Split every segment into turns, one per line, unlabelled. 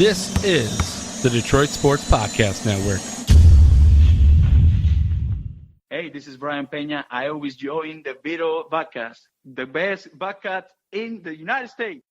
This is the Detroit Sports Podcast Network.
Hey, this is Brian Peña. I always join the Vito podcast, the best podcast in the United States.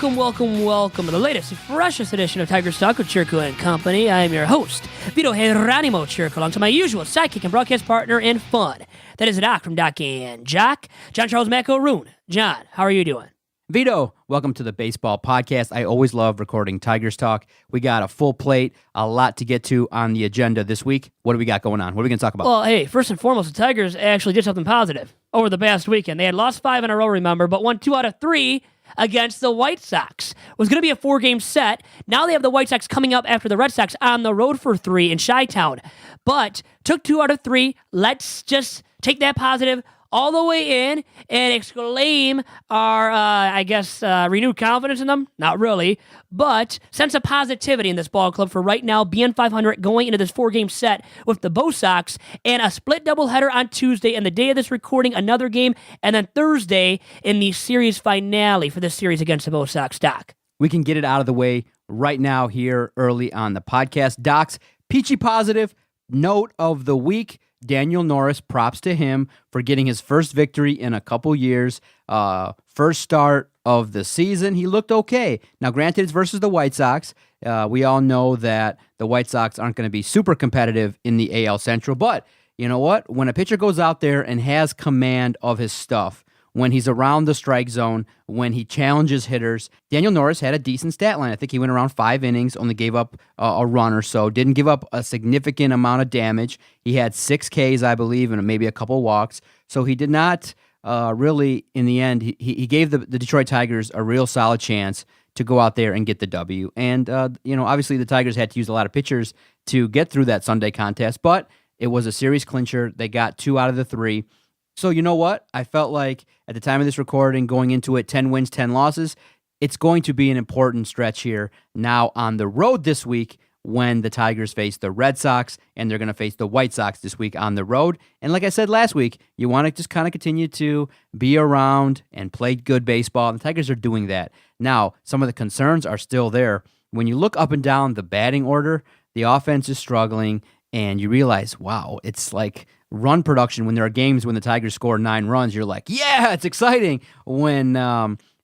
Welcome to the latest, freshest edition of Tigers Talk with Chirco and Company. I am your host, Vito Geronimo Chirco, along to my usual sidekick and broadcast partner in fun. That is Doc from Doc and Jock, John Charles Macaroon. John, how are you doing?
Vito, welcome to the Baseball Podcast. I always love recording Tigers Talk. We got a full plate, a lot to get to on the agenda this week. What do we got going on? What are we going to talk about?
Well, hey, first and foremost, the Tigers actually did something positive over the past weekend. They had lost 5 in a row, remember, but won 2 out of 3 against the White Sox. It was going to be a 4-game set. Now they have the White Sox coming up after the Red Sox on the road for 3 in Chi-Town. But took 2 out of 3. Let's just take that positive all the way in and exclaim our, renewed confidence in them. Not really, but sense of positivity in this ball club for right now, being 500 going into this 4-game set with the Bo Sox and a split doubleheader on Tuesday and the day of this recording, another game, and then Thursday in the series finale for this series against the Bo Sox. Doc.
We can get it out of the way right now here early on the podcast. Doc's peachy positive note of the week. Daniel Norris, props to him for getting his first victory in a couple years. First start of the season, he looked okay. Now, granted, it's versus the White Sox. We all know that the White Sox aren't going to be super competitive in the AL Central, but you know what? When a pitcher goes out there and has command of his stuff, when he's around the strike zone, when he challenges hitters, Daniel Norris had a decent stat line. I think he went around 5 innings, only gave up a run or so, didn't give up a significant amount of damage. He had 6 Ks, I believe, and maybe a couple walks. So he did not really, in the end, he gave the Detroit Tigers a real solid chance to go out there and get the W. And, obviously the Tigers had to use a lot of pitchers to get through that Sunday contest, but it was a series clincher. They got 2 out of the 3. So you know what? I felt like at the time of this recording, going into it, 10 wins, 10 losses, it's going to be an important stretch here now on the road this week when the Tigers face the Red Sox, and they're going to face the White Sox this week on the road. And like I said last week, you want to just kind of continue to be around and play good baseball, and the Tigers are doing that. Now, some of the concerns are still there. When you look up and down the batting order, the offense is struggling, and you realize, wow, it's like run production. When there are games when the Tigers score 9 runs, you're like, yeah, it's exciting. When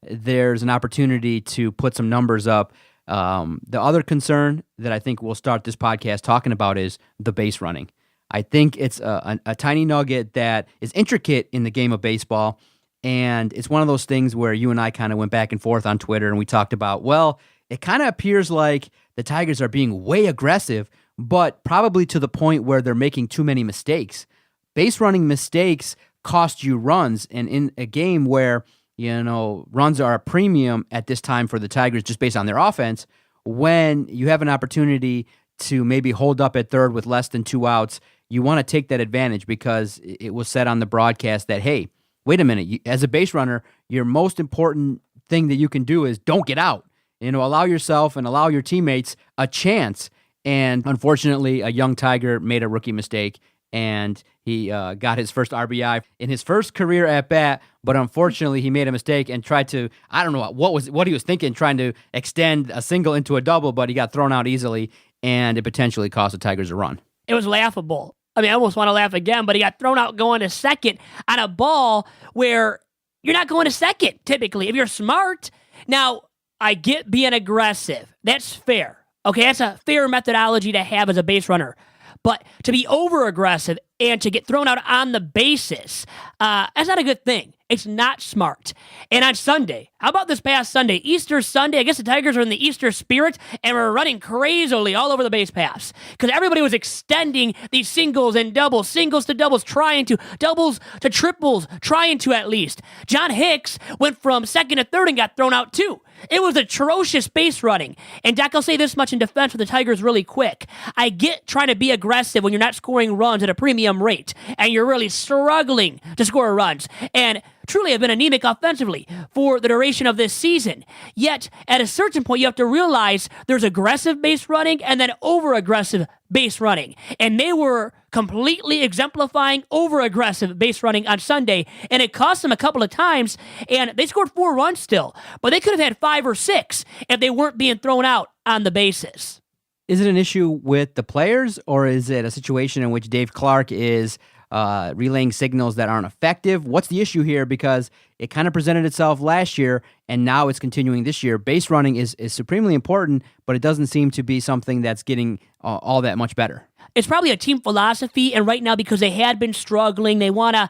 there's an opportunity to put some numbers up. The other concern that I think we'll start this podcast talking about is the base running. I think it's a tiny nugget that is intricate in the game of baseball, and it's one of those things where you and I kind of went back and forth on Twitter, and we talked about, well, it kind of appears like the Tigers are being way aggressive, but probably to the point where they're making too many mistakes. Base running mistakes cost you runs, and in a game where runs are a premium at this time for the Tigers just based on their offense, when you have an opportunity to maybe hold up at third with less than 2 outs, you want to take that advantage because it was said on the broadcast that, hey, wait a minute, as a base runner, your most important thing that you can do is don't get out. Allow yourself and allow your teammates a chance. And unfortunately, a young Tiger made a rookie mistake, and he got his first RBI in his first career at bat. But unfortunately, he made a mistake and tried to, I don't know what he was thinking, trying to extend a single into a double, but he got thrown out easily, and it potentially cost the Tigers a run.
It was laughable. I mean, I almost want to laugh again, but he got thrown out going to second on a ball where you're not going to second, typically, if you're smart. Now, I get being aggressive. That's fair. Okay, that's a fair methodology to have as a base runner. But to be over-aggressive and to get thrown out on the bases. That's not a good thing. It's not smart. And on Sunday, how about this past Sunday, Easter Sunday? I guess the Tigers are in the Easter spirit and were running crazily all over the base paths because everybody was extending these singles and doubles, singles to doubles, trying to, doubles to triples, trying to at least. John Hicks went from second to third and got thrown out too. It was atrocious base running. And Doc, I'll say this much in defense for the Tigers really quick. I get trying to be aggressive when you're not scoring runs at a premium rate and you're really struggling to score runs. And truly have been anemic offensively for the duration of this season. Yet, at a certain point, you have to realize there's aggressive base running and then over-aggressive base running. And they were completely exemplifying over-aggressive base running on Sunday, and it cost them a couple of times, and they scored 4 runs still, but they could have had 5 or 6 if they weren't being thrown out on the bases.
Is it an issue with the players, or is it a situation in which Dave Clark is relaying signals that aren't effective? What's the issue here? Because it kind of presented itself last year, and now it's continuing this year. Base running is supremely important, but it doesn't seem to be something that's getting all that much better.
It's probably a team philosophy, and right now because they had been struggling, they want to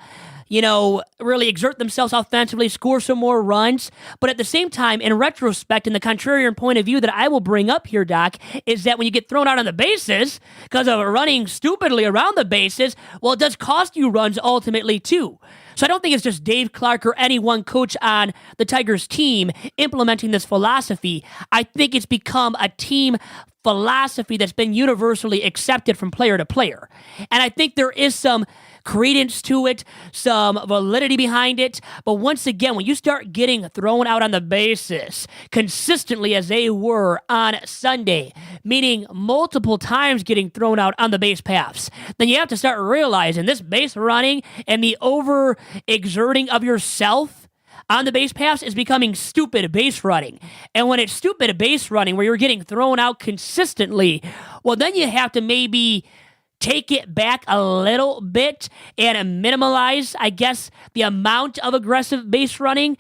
really exert themselves offensively, score some more runs. But at the same time, in retrospect, and the contrarian point of view that I will bring up here, Doc, is that when you get thrown out on the bases because of running stupidly around the bases, well, it does cost you runs ultimately too. So I don't think it's just Dave Clark or any one coach on the Tigers team implementing this philosophy. I think it's become a team philosophy that's been universally accepted from player to player. And I think there is some credence to it, some validity behind it. But once again, when you start getting thrown out on the bases consistently as they were on Sunday, meaning multiple times getting thrown out on the base paths, then you have to start realizing this base running and the over-exerting of yourself on the base paths is becoming stupid base running. And when it's stupid base running where you're getting thrown out consistently, well, then you have to maybe take it back a little bit and minimize, I guess, the amount of aggressive base running,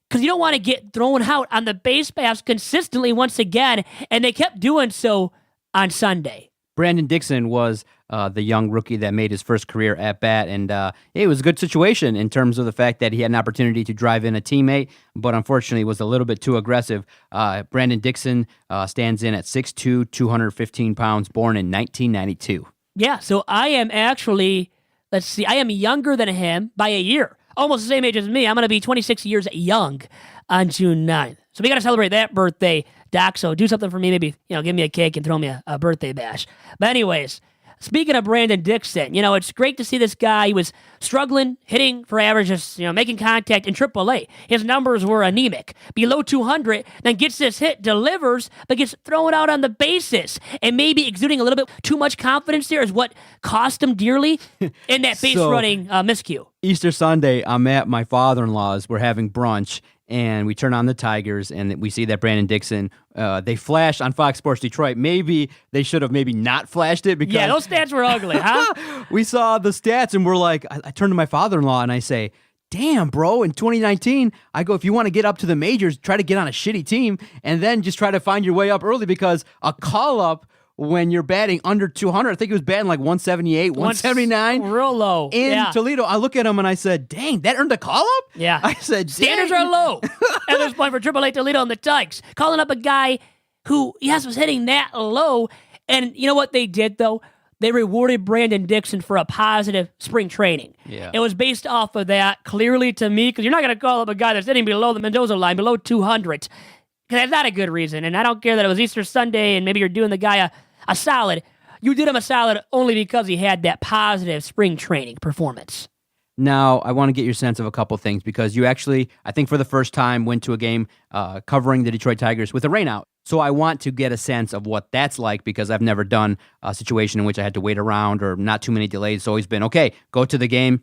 because you don't want to get thrown out on the base paths consistently once again, and they kept doing so on Sunday.
Brandon Dixon was the young rookie that made his first career at bat, and it was a good situation in terms of the fact that he had an opportunity to drive in a teammate, but unfortunately was a little bit too aggressive. Brandon Dixon stands in at 6'2", 215 pounds, born in 1992.
Yeah, so I am actually, I am younger than him by a year. Almost the same age as me. I'm going to be 26 years young on June 9th. So we got to celebrate that birthday, Doc. So do something for me, maybe, give me a cake and throw me a birthday bash. But anyways, speaking of Brandon Dixon, it's great to see this guy. He was struggling, hitting for averages, making contact in AAA. His numbers were anemic. Below 200, then gets this hit, delivers, but gets thrown out on the bases. And maybe exuding a little bit too much confidence there is what cost him dearly in that base running miscue.
Easter Sunday, I'm at my father-in-law's. We're having brunch, and we turn on the Tigers, and we see that Brandon Dixon, they flashed on Fox Sports Detroit. Maybe they should have maybe not flashed it because...
Yeah, those stats were ugly, huh?
We saw the stats, and we're like, I turn to my father-in-law, and I say, damn, bro, in 2019, I go, if you want to get up to the majors, try to get on a shitty team, and then just try to find your way up early, because a call-up when you're batting under 200, I think he was batting like 178, 179.
Real low.
In Toledo. I look at him and I said, dang, that earned a call-up?
Yeah.
I said,
standards are low at this point for AAA Toledo and the Tigers. Calling up a guy who, yes, was hitting that low. And you know what they did, though? They rewarded Brandon Dixon for a positive spring training.
Yeah.
It was based off of that, clearly to me, because you're not going to call up a guy that's hitting below the Mendoza line, below 200. Because that's not a good reason. And I don't care that it was Easter Sunday and maybe you're doing the guy a solid. You did him a solid only because he had that positive spring training performance.
Now, I want to get your sense of a couple things, because you actually, I think for the first time, went to a game covering the Detroit Tigers with a rainout. So I want to get a sense of what that's like, because I've never done a situation in which I had to wait around or not too many delays. It's always been, okay, go to the game,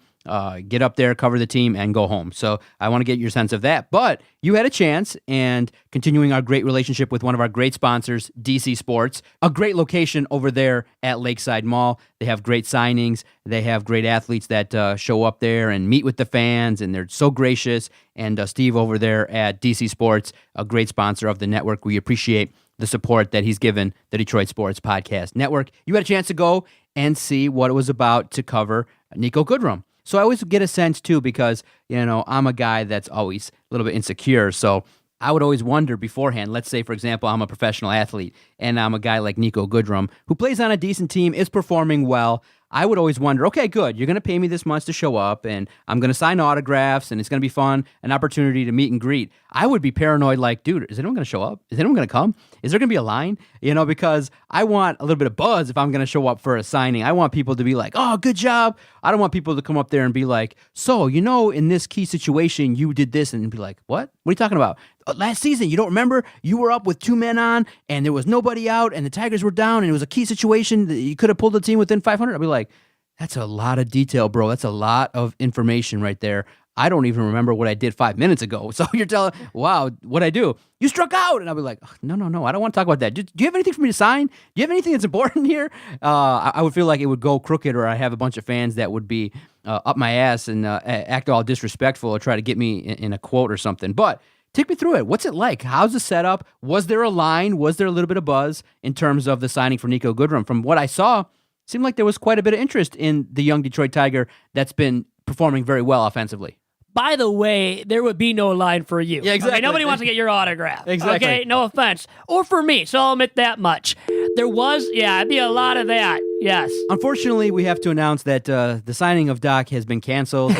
get up there, cover the team, and go home. So I want to get your sense of that. But you had a chance, and continuing our great relationship with one of our great sponsors, DC Sports, a great location over there at Lakeside Mall. They have great signings. They have great athletes that show up there and meet with the fans, and they're so gracious. And Steve over there at DC Sports, a great sponsor of the network. We appreciate the support that he's given the Detroit Sports Podcast Network. You had a chance to go and see what it was about to cover Niko Goodrum. So I always get a sense, too, because, I'm a guy that's always a little bit insecure. So I would always wonder beforehand, let's say, for example, I'm a professional athlete and I'm a guy like Niko Goodrum who plays on a decent team, is performing well. I would always wonder, okay, good, you're going to pay me this much to show up and I'm going to sign autographs and it's going to be fun, an opportunity to meet and greet. I would be paranoid like, dude, is anyone going to show up? Is anyone going to come? Is there going to be a line? Because I want a little bit of buzz if I'm going to show up for a signing. I want people to be like, oh, good job. I don't want people to come up there and be like, so, in this key situation, you did this, and be like, what? What are you talking about? Last season, you don't remember? You were up with 2 men on, and there was nobody out, and the Tigers were down, and it was a key situation that you could have pulled the team within 500. I'd be like, that's a lot of detail, bro. That's a lot of information right there. I don't even remember what I did 5 minutes ago. So you're telling, wow, what'd I do? You struck out. And I'll be like, oh, no. I don't want to talk about that. Do you have anything for me to sign? Do you have anything that's important here? I would feel like it would go crooked, or I have a bunch of fans that would be up my ass and act all disrespectful or try to get me in a quote or something. But take me through it. What's it like? How's the setup? Was there a line? Was there a little bit of buzz in terms of the signing for Niko Goodrum? From what I saw, it seemed like there was quite a bit of interest in the young Detroit Tiger that's been performing very well offensively.
By the way, there would be no line for you.
Yeah, exactly.
Okay, nobody wants to get your autograph.
Exactly.
Okay, no offense. Or for me, so I'll admit that much. There was, it'd be a lot of that. Yes.
Unfortunately, we have to announce that the signing of Doc has been canceled.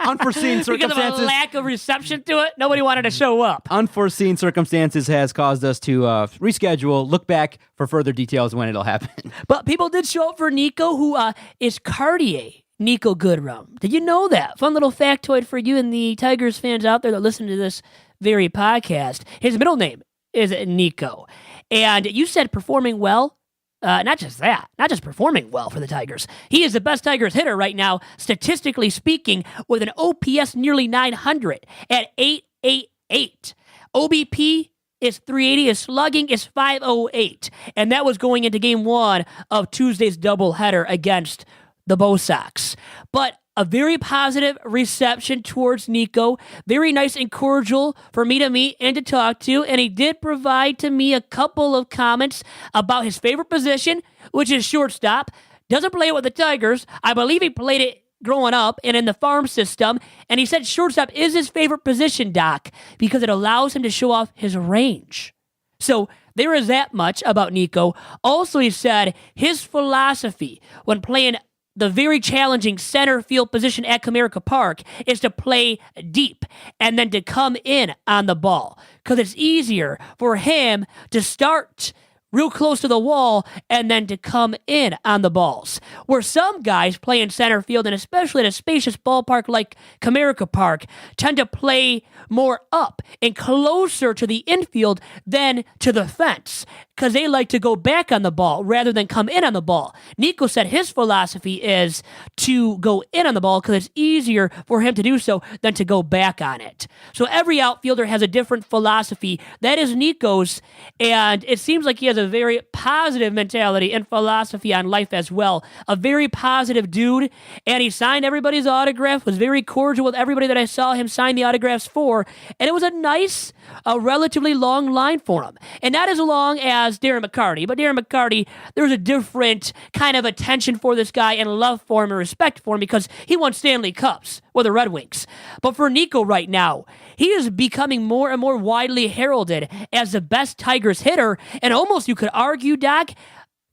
Unforeseen circumstances.
Because of a lack of reception to it, nobody wanted to show up.
Unforeseen circumstances has caused us to reschedule, look back for further details when it'll happen.
But people did show up for Niko, who is Cartier Niko Goodrum. Did you know that? Fun little factoid for you and the Tigers fans out there that listen to this very podcast. His middle name is Niko. And you said performing well. Not just that, not just performing well for the Tigers. He is the best Tigers hitter right now, statistically speaking, with an OPS nearly 900 at 888. OBP is 380, his slugging is 508. And that was going into game 1 of Tuesday's doubleheader against the White Sox. But a very positive reception towards Niko. Very nice and cordial for me to meet and to talk to. And he did provide to me a couple of comments about his favorite position, which is shortstop. Doesn't play it with the Tigers. I believe he played it growing up and in the farm system. And he said shortstop is his favorite position, Doc, because it allows him to show off his range. So there is that much about Niko. Also, he said his philosophy when playing the very challenging center field position at Comerica Park is to play deep and then to come in on the ball, because it's easier for him to start real close to the wall and then to come in on the balls. Where some guys play in center field, and especially at a spacious ballpark like Comerica Park, tend to play more up and closer to the infield than to the fence, because they like to go back on the ball rather than come in on the ball. Niko said his philosophy is to go in on the ball because it's easier for him to do so than to go back on it. So every outfielder has a different philosophy. That is Niko's, and it seems like he has a very positive mentality and philosophy on life as well. A very positive dude, and he signed everybody's autograph, was very cordial with everybody that I saw him sign the autographs for, and it was a nice, relatively long line for him. And not as long as Darren McCarty, but Darren McCarty, there's a different kind of attention for this guy and love for him and respect for him because he won Stanley Cups with the Red Wings. But for Niko right now, he is becoming more and more widely heralded as the best Tigers hitter, and almost you could argue, Doc,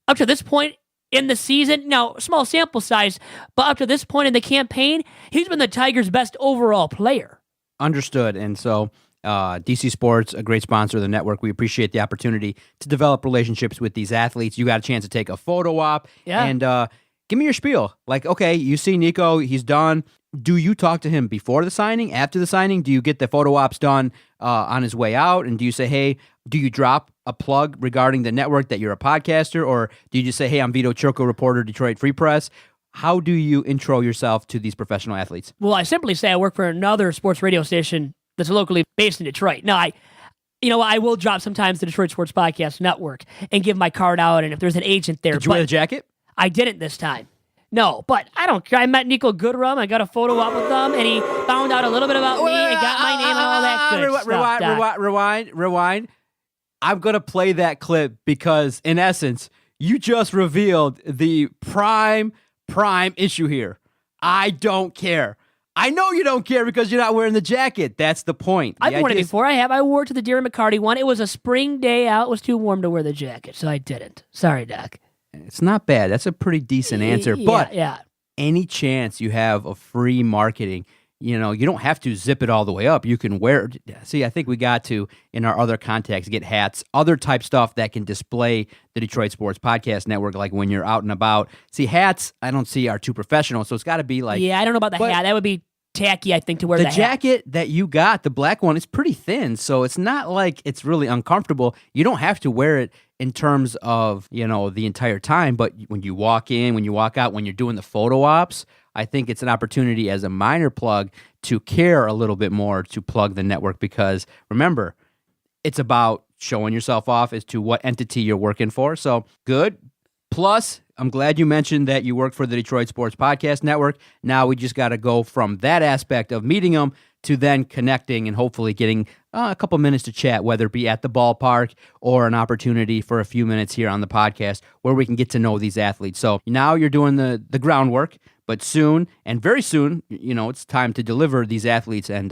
up to this point in the season, now small sample size, but up to this point in the campaign, he's been the Tigers' best overall player.
Understood. And so DC Sports, a great sponsor of the network. We appreciate the opportunity to develop relationships with these athletes. You got a chance to take a photo op.
Yeah.
And give me your spiel. Like, okay, you see Niko, he's done. Do you talk to him before the signing, after the signing? Do you get the photo ops done on his way out? And do you say, hey, do you drop a plug regarding the network that you're a podcaster? Or do you just say, hey, I'm Vito, Chirco reporter, Detroit Free Press? How do you intro yourself to these professional athletes?
Well, I simply say I work for another sports radio station that's locally based in Detroit. Now, I will drop sometimes the Detroit Sports Podcast Network and give my card out, and if there's an agent there.
Did you wear the jacket?
I didn't this time. No, but I don't care. I met Niko Goodrum. I got a photo up with him, and he found out a little bit about me and got my name and all that good stuff.
Rewind. I'm going to play that clip because, in essence, you just revealed the prime prime issue here. I don't care. I know you don't care because you're not wearing the jacket. That's the point.
I've worn it before. I wore it to the Darren McCarty one. It was a spring day out. It was too warm to wear the jacket, so I didn't. Sorry, Doc.
It's not bad. That's a pretty decent answer. But
yeah.
Any chance you have of free marketing, you don't have to zip it all the way up. You can wear. See, I think we got to, in our other contacts, get hats, other type stuff that can display the Detroit Sports Podcast Network, like when you're out and about. See, hats, I don't see are too professional, so it's got to be like.
Yeah, I don't know about the hat. That would be tacky, I think, to wear the
jacket that you got, the black one, is pretty thin, so it's not like it's really uncomfortable. You don't have to wear it in terms of, the entire time, but when you walk in, when you walk out, when you're doing the photo ops, I think it's an opportunity as a minor plug to care a little bit more to plug the network, because remember, it's about showing yourself off as to what entity you're working for. So good. Plus, I'm glad you mentioned that you work for the Detroit Sports Podcast Network. Now we just got to go from that aspect of meeting them to then connecting and hopefully getting a couple minutes to chat, whether it be at the ballpark or an opportunity for a few minutes here on the podcast where we can get to know these athletes. So now you're doing the groundwork, but soon, and very soon, it's time to deliver these athletes and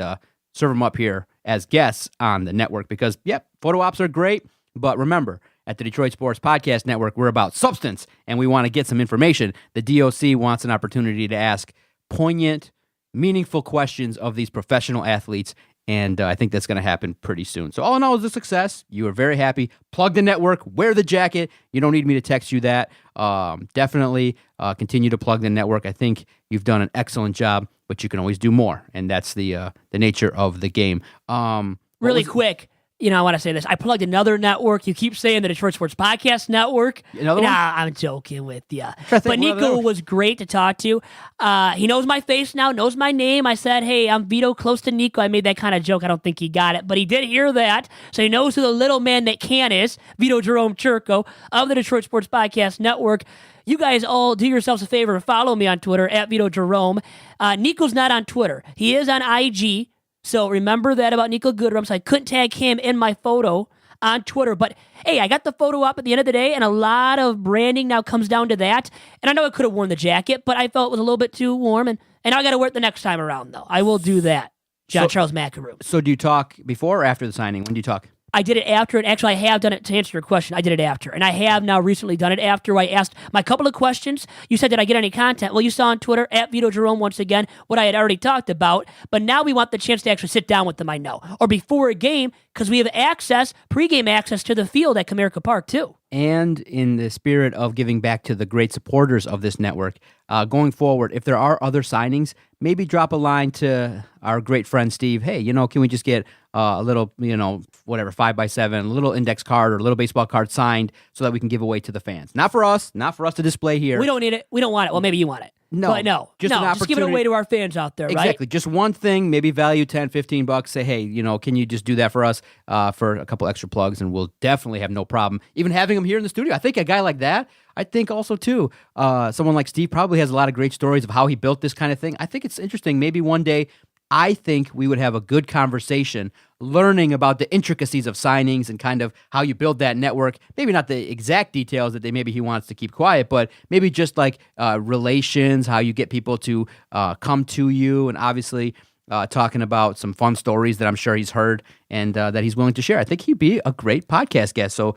serve them up here as guests on the network because, photo ops are great, but remember, at the Detroit Sports Podcast Network, we're about substance, and we want to get some information. The DOC wants an opportunity to ask poignant, meaningful questions of these professional athletes, and I think that's going to happen pretty soon. So all in all, it's a success. You are very happy. Plug the network. Wear the jacket. You don't need me to text you that. Definitely continue to plug the network. I think you've done an excellent job, but you can always do more, and that's the nature of the game.
Really quick. I want to say this. I plugged another network. You keep saying the Detroit Sports Podcast Network.
Another one?
Nah, I'm joking with you. But Niko was great to talk to. He knows my face now, knows my name. I said, hey, I'm Vito, close to Niko. I made that kind of joke. I don't think he got it, but he did hear that. So he knows who the little man that can is, Vito Jerome Chirco of the Detroit Sports Podcast Network. You guys all do yourselves a favor and follow me on Twitter, at Vito Jerome. Niko's not on Twitter. He is on IG. So remember that about Niko Goodrum. So I couldn't tag him in my photo on Twitter. But, hey, I got the photo up at the end of the day, and a lot of branding now comes down to that. And I know I could have worn the jacket, but I felt it was a little bit too warm. And I got to wear it the next time around, though. I will do that. Charles Macaroon.
So do you talk before or after the signing? When do you talk?
I did it after, and actually I have done it, to answer your question, I did it after. And I have now recently done it after I asked my couple of questions. You said, did I get any content? Well, you saw on Twitter, at Vito Jerome, once again, what I had already talked about. But now we want the chance to actually sit down with them, I know. Or before a game, because we have access, pregame access to the field at Comerica Park, too.
And in the spirit of giving back to the great supporters of this network, going forward, if there are other signings, maybe drop a line to our great friend Steve. Hey, can we just get a little, 5x7, a little index card or a little baseball card signed so that we can give away to the fans? Not for us to display here.
We don't need it. We don't want it. Well, maybe you want it.
No,
but just give it away to our fans out there, right?
Exactly. Just one thing, maybe value $10, $15. Say, hey, can you just do that for us for a couple extra plugs, and we'll definitely have no problem even having him here in the studio. I think a guy like that, I think also too, someone like Steve probably has a lot of great stories of how he built this kind of thing. I think it's interesting. Maybe one day, I think we would have a good conversation learning about the intricacies of signings and kind of how you build that network. Maybe not the exact details that maybe he wants to keep quiet, but maybe just like relations, how you get people to come to you, and obviously talking about some fun stories that I'm sure he's heard and that he's willing to share. I think he'd be a great podcast guest, so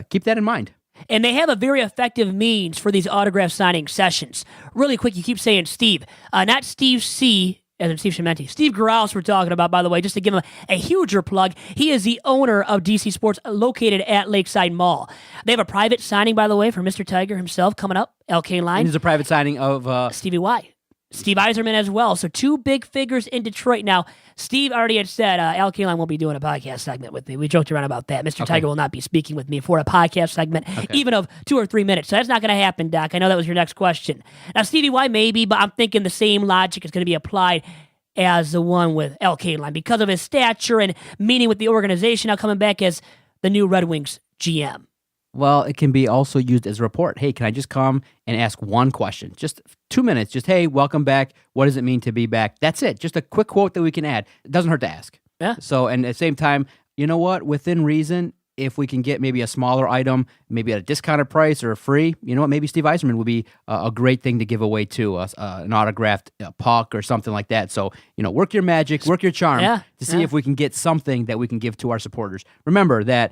keep that in mind.
And they have a very effective means for these autograph signing sessions. Really quick, you keep saying Steve, not Steve C., as in Steve Chimenti. Steve Grouse we're talking about, by the way, just to give him a huger plug. He is the owner of DC Sports, located at Lakeside Mall. They have a private signing, by the way, for Mr. Tiger himself coming up, LK Line.
And there's a private signing of
Stevie Y. Steve Yzerman as well. So two big figures in Detroit. Now, Steve already had said Al Kaline won't be doing a podcast segment with me. We joked around about that. Mr. Tiger will not be speaking with me for a podcast segment, even of 2 or 3 minutes. So that's not going to happen, Doc. I know that was your next question. Now, Stevie Y maybe, but I'm thinking the same logic is going to be applied as the one with Al Kaline because of his stature and meaning with the organization, now coming back as the new Red Wings GM.
Well, it can be also used as a report. Hey, can I just come and ask one question? Just 2 minutes. Just, hey, welcome back. What does it mean to be back? That's it. Just a quick quote that we can add. It doesn't hurt to ask.
Yeah.
So, and at the same time, you know what? Within reason, if we can get maybe a smaller item, maybe at a discounted price or free, you know what, maybe Steve Eiserman would be a great thing to give away too, an autographed puck or something like that. So, you know, work your magic, work your charm to see if we can get something that we can give to our supporters. Remember that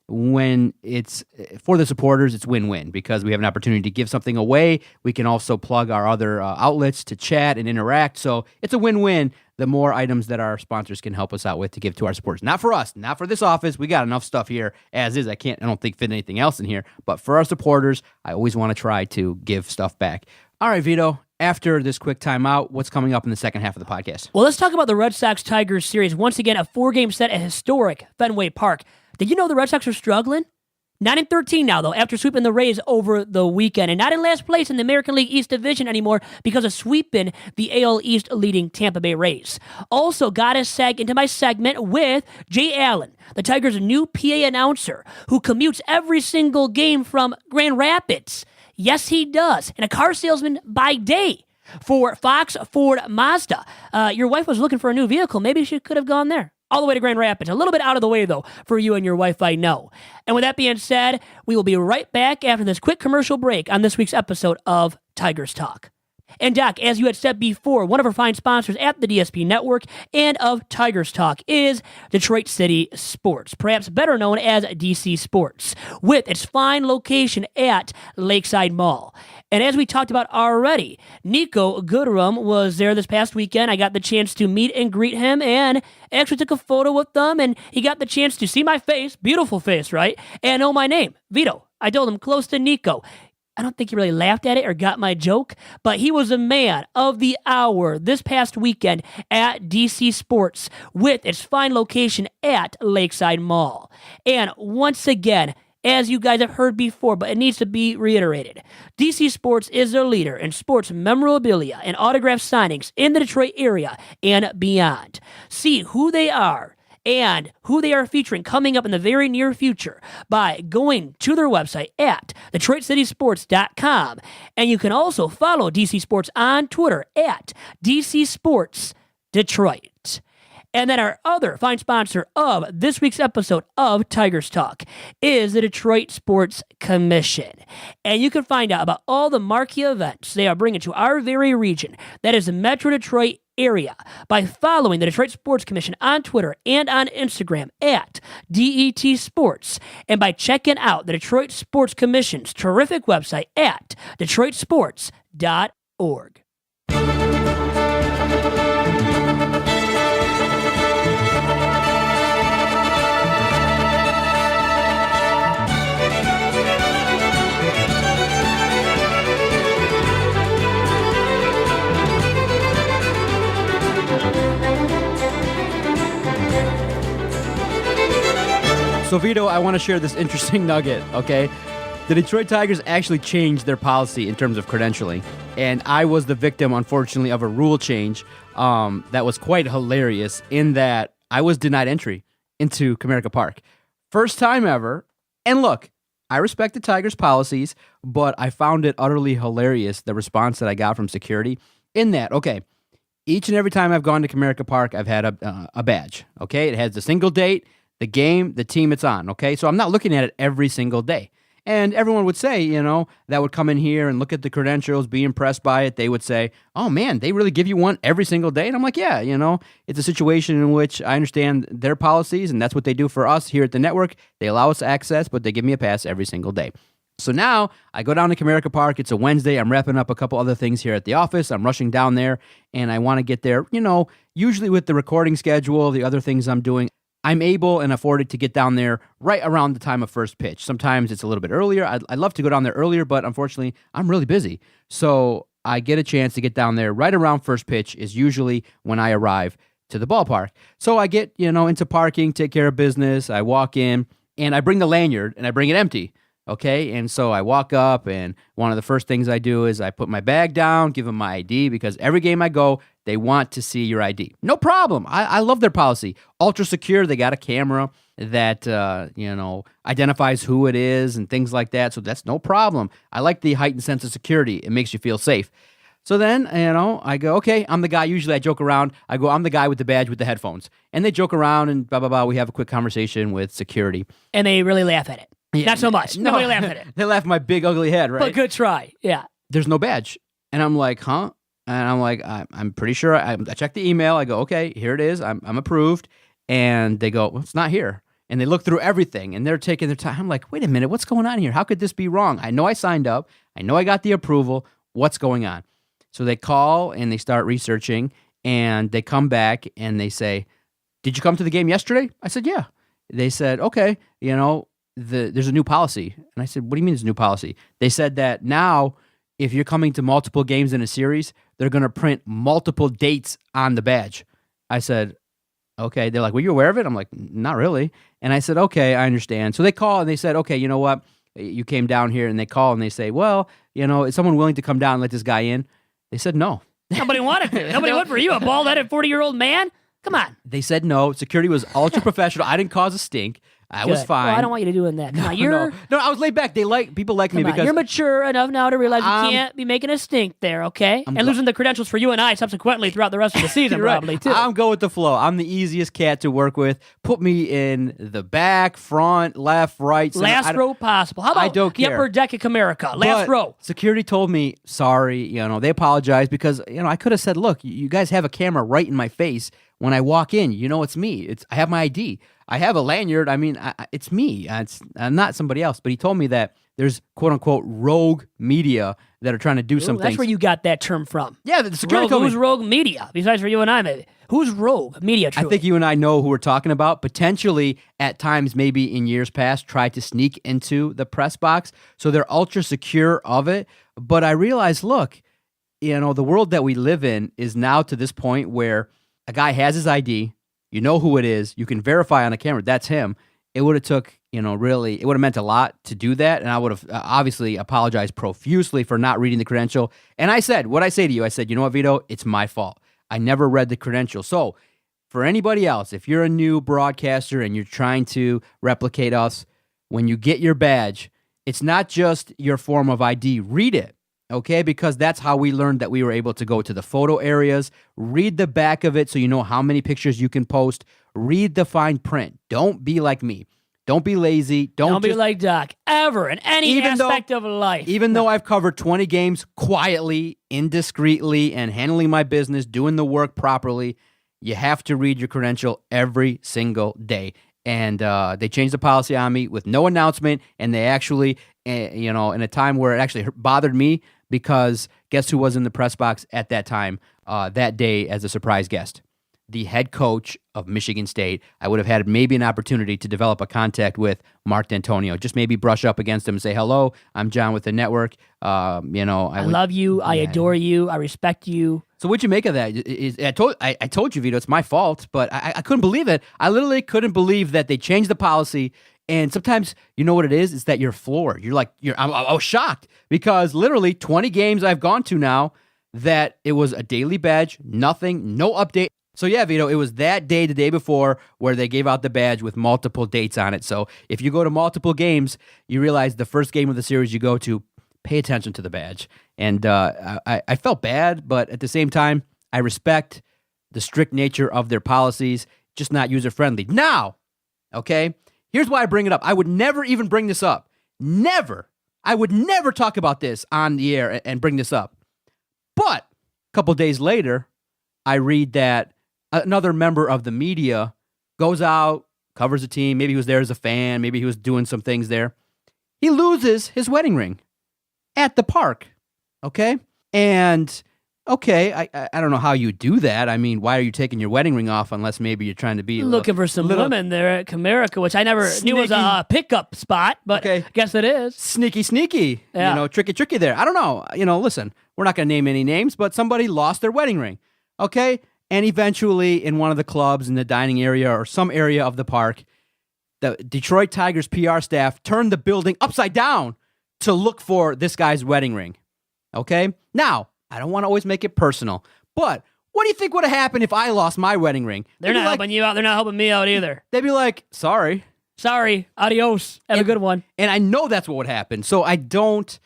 when it's for the supporters, it's win-win because we have an opportunity to give something away. We can also plug our other outlets to chat and interact. So it's a win-win. The more items that our sponsors can help us out with to give to our supporters. Not for us, not for this office. We got enough stuff here as is. I don't think fit anything else in here. But for our supporters, I always want to try to give stuff back. All right, Vito. After this quick timeout, what's coming up in the second half of the podcast?
Well, let's talk about the Red Sox-Tigers series. Once again, a 4-game set at historic Fenway Park. Did you know the Red Sox are struggling? 9-13 now, though, after sweeping the Rays over the weekend. And not in last place in the American League East Division anymore because of sweeping the AL East leading Tampa Bay Rays. Also, got to seg into my segment with Jay Allen, the Tigers' new PA announcer, who commutes every single game from Grand Rapids. Yes, he does. And a car salesman by day for Fox Ford Mazda. Your wife was looking for a new vehicle. Maybe she could have gone there. All the way to Grand Rapids. A little bit out of the way, though, for you and your wife, I know. And with that being said, we will be right back after this quick commercial break on this week's episode of Tigers Talk. And Doc, as you had said before, one of our fine sponsors at the DSP Network and of Tigers Talk is Detroit City Sports, perhaps better known as DC Sports, with its fine location at Lakeside Mall. And as we talked about already, Niko Goodrum was there this past weekend. I got the chance to meet and greet him and actually took a photo with them, and he got the chance to see my face, beautiful face, right? And know my name, Vito. I told him close to Niko. I don't think he really laughed at it or got my joke, but he was a man of the hour this past weekend at DC Sports with its fine location at Lakeside Mall. And once again, as you guys have heard before, but it needs to be reiterated, DC Sports is the leader in sports memorabilia and autograph signings in the Detroit area and beyond. See who they are and who they are featuring coming up in the very near future by going to their website at DetroitCitySports.com. And you can also follow DC Sports on Twitter at DC Sports Detroit. And then our other fine sponsor of this week's episode of Tigers Talk is the Detroit Sports Commission. And you can find out about all the marquee events they are bringing to our very region, that is the Metro Detroit area, by following the Detroit Sports Commission on Twitter and on Instagram at DET Sports, and by checking out the Detroit Sports Commission's terrific website at DetroitSports.org.
So, Vito, I want to share this interesting nugget, okay? The Detroit Tigers actually changed their policy in terms of credentialing, and I was the victim, unfortunately, of a rule change that was quite hilarious in that I was denied entry into Comerica Park. First time ever, and look, I respect the Tigers' policies, but I found it utterly hilarious, the response that I got from security, in that, okay, each and every time I've gone to Comerica Park, I've had a badge, okay? It has the single date, the game, the team it's on, okay? So I'm not looking at it every single day. And everyone would say, you know, that would come in here and look at the credentials, be impressed by it. They would say, oh, man, they really give you one every single day? And I'm like, yeah, you know, it's a situation in which I understand their policies, and that's what they do for us here at the network. They allow us access, but they give me a pass every single day. So now I go down to Comerica Park. It's a Wednesday. I'm wrapping up a couple other things here at the office. I'm rushing down there, and I want to get there, you know, usually with the recording schedule, the other things I'm doing, I'm able and afforded to get down there right around the time of first pitch. Sometimes it's a little bit earlier. I'd love to go down there earlier, but unfortunately, I'm really busy. So I get a chance to get down there right around first pitch is usually when I arrive to the ballpark. So I get, you know, into parking, take care of business. I walk in, and I bring the lanyard, and I bring it empty. Okay, and so I walk up, and one of the first things I do is I put my bag down, give them my ID, because every game I go, they want to see your ID. No problem. I love their policy. Ultra secure. They got a camera that, you know, identifies who it is and things like that, so that's no problem. I like the heightened sense of security. It makes you feel safe. So then, I go, okay, I'm the guy. Usually I joke around. I go, I'm the guy with the badge with the headphones. And they joke around and blah, blah, blah. We have a quick conversation with security.
And they really laugh at it.
Yeah,
Not so much.
no,
Nobody laughs at it.
They laugh at my big, ugly head, right?
But good try. Yeah.
There's no badge. And I'm like, huh? And I'm like, I'm pretty sure. I checked the email. I go, okay, here it is. I'm approved. And they go, well, it's not here. And they look through everything, and they're taking their time. I'm like, wait a minute, what's going on here? How could this be wrong? I know I signed up. I know I got the approval. What's going on? So they call, and they start researching, and they come back, and they say, did you come to the game yesterday? I said, yeah. They said, okay, there's a new policy. And I said, what do you mean there's a new policy? They said that now, if you're coming to multiple games in a series, they're going to print multiple dates on the badge. I said, okay. They're like, were you aware of it? I'm like, not really. And I said, okay, I understand. So they call and they said, okay, you know what? You came down here, and they call and they say, well, is someone willing to come down and let this guy in? They said no.
Nobody wanted to. Nobody went for you, a bald-headed 40-year-old man? Come on.
They said no. Security was ultra professional. I didn't cause a stink. I was fine.
Well, I don't want you to do that. Come on,
no, I was laid back. People like me because
you're mature enough now to realize you can't be making a stink there, okay? And losing the credentials for you and I subsequently throughout the rest of the season, probably, too.
I'm going with the flow. I'm the easiest cat to work with. Put me in the back, front, left, right, center.
Last row possible. How about
I don't care.
the upper deck of Comerica? Last row.
Security told me, sorry, they apologized because, I could have said, look, you guys have a camera right in my face. When I walk in, it's me. I have my ID. I have a lanyard. I mean, it's me. I'm not somebody else. But he told me that there's quote-unquote rogue media that are trying to do some things.
That's where you got that term from.
Yeah, the security told me.
Who's rogue media? Besides for you and I, maybe. Who's rogue media, truly?
I think you and I know who we're talking about. Potentially, at times, maybe in years past, tried to sneak into the press box. So they're ultra secure of it. But I realized, look, the world that we live in is now to this point where a guy has his ID, you know who it is, you can verify on a camera, that's him. It would have took, really, it would have meant a lot to do that, and I would have obviously apologized profusely for not reading the credential. And I said, what I say to you, I said, you know what, Vito, it's my fault. I never read the credential. So for anybody else, if you're a new broadcaster and you're trying to replicate us, when you get your badge, it's not just your form of ID, read it. Okay, because that's how we learned that we were able to go to the photo areas, read the back of it so you know how many pictures you can post, read the fine print. Don't be like me. Don't be lazy. Don't
be like Doc, ever, in any aspect of life.
Even though I've covered 20 games quietly, indiscreetly, and handling my business, doing the work properly, you have to read your credential every single day. And they changed the policy on me with no announcement, and they actually, in a time where it actually bothered me, because guess who was in the press box at that time, that day as a surprise guest? The head coach of Michigan State. I would have had maybe an opportunity to develop a contact with Mark D'Antonio. Just maybe brush up against him and say, hello, I'm John with the network. I
love you. I adore you. I respect you.
So what'd you make of that? I told you, Vito, it's my fault, but I couldn't believe it. I literally couldn't believe that they changed the policy. And sometimes, you know what it is? It's that you're floored. I was shocked because literally 20 games I've gone to now that it was a daily badge, nothing, no update. So yeah, Vito, it was that day, the day before, where they gave out the badge with multiple dates on it. So if you go to multiple games, you realize the first game of the series you go to, pay attention to the badge. And I felt bad, but at the same time, I respect the strict nature of their policies, just not user-friendly. Now, okay, here's why I bring it up. I would never even bring this up. Never. I would never talk about this on the air and bring this up. But a couple days later, I read that another member of the media goes out, covers the team. Maybe he was there as a fan. Maybe he was doing some things there. He loses his wedding ring at the park, okay? And, okay, I don't know how you do that. I mean, why are you taking your wedding ring off unless maybe you're trying to be
looking for some women there at Comerica, which I never knew was a pickup spot, but I guess it is.
Sneaky, yeah. Tricky there. I don't know. Listen, we're not going to name any names, but somebody lost their wedding ring, okay? And eventually, in one of the clubs in the dining area or some area of the park, the Detroit Tigers PR staff turned the building upside down to look for this guy's wedding ring. Okay? Now, I don't want to always make it personal, but what do you think would have happened if I lost my wedding ring?
They're not helping you out. They're not helping me out either.
They'd be like, sorry.
Adios. Have a good one.
And I know that's what would happen. So I don't,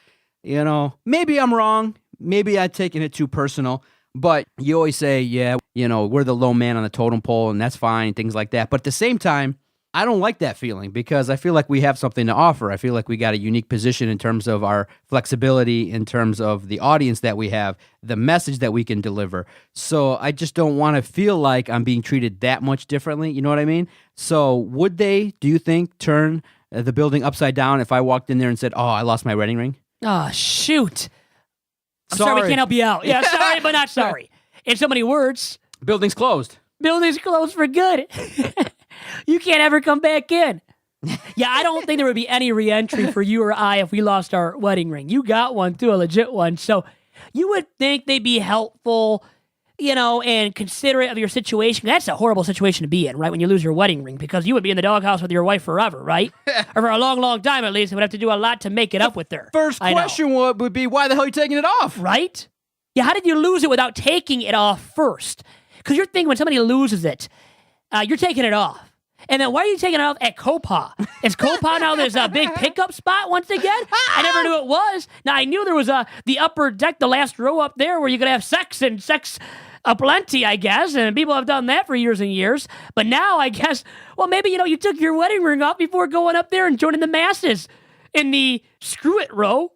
maybe I'm wrong. maybe I've taken it too personal, but you always say, yeah, we're the low man on the totem pole, and that's fine, things like that. But at the same time, I don't like that feeling because I feel like we have something to offer. I feel like we got a unique position in terms of our flexibility, in terms of the audience that we have, the message that we can deliver. So I just don't want to feel like I'm being treated that much differently. You know what I mean? So would they, do you think, turn the building upside down if I walked in there and said, oh, I lost my wedding ring?
Oh, shoot. I'm sorry we can't help you out. Yeah, sorry, but not sorry. In so many words.
Building's closed.
Building's closed for good. You can't ever come back in. Yeah, I don't think there would be any re-entry for you or I if we lost our wedding ring. You got one, too, a legit one. So you would think they'd be helpful, and considerate of your situation. That's a horrible situation to be in, right, when you lose your wedding ring, because you would be in the doghouse with your wife forever, right? Or for a long, long time, at least. And would have to do a lot to make it up with her.
First question would be, why the hell are you taking it off?
Right? Yeah, how did you lose it without taking it off first? Because you're thinking when somebody loses it, you're taking it off. And then why are you taking it off at Copa? Is Copa now this big pickup spot once again? I never knew it was. Now, I knew there was the upper deck, the last row up there, where you could have sex aplenty, I guess. And people have done that for years and years. But now, I guess, well, maybe, you took your wedding ring off before going up there and joining the masses in the screw it row,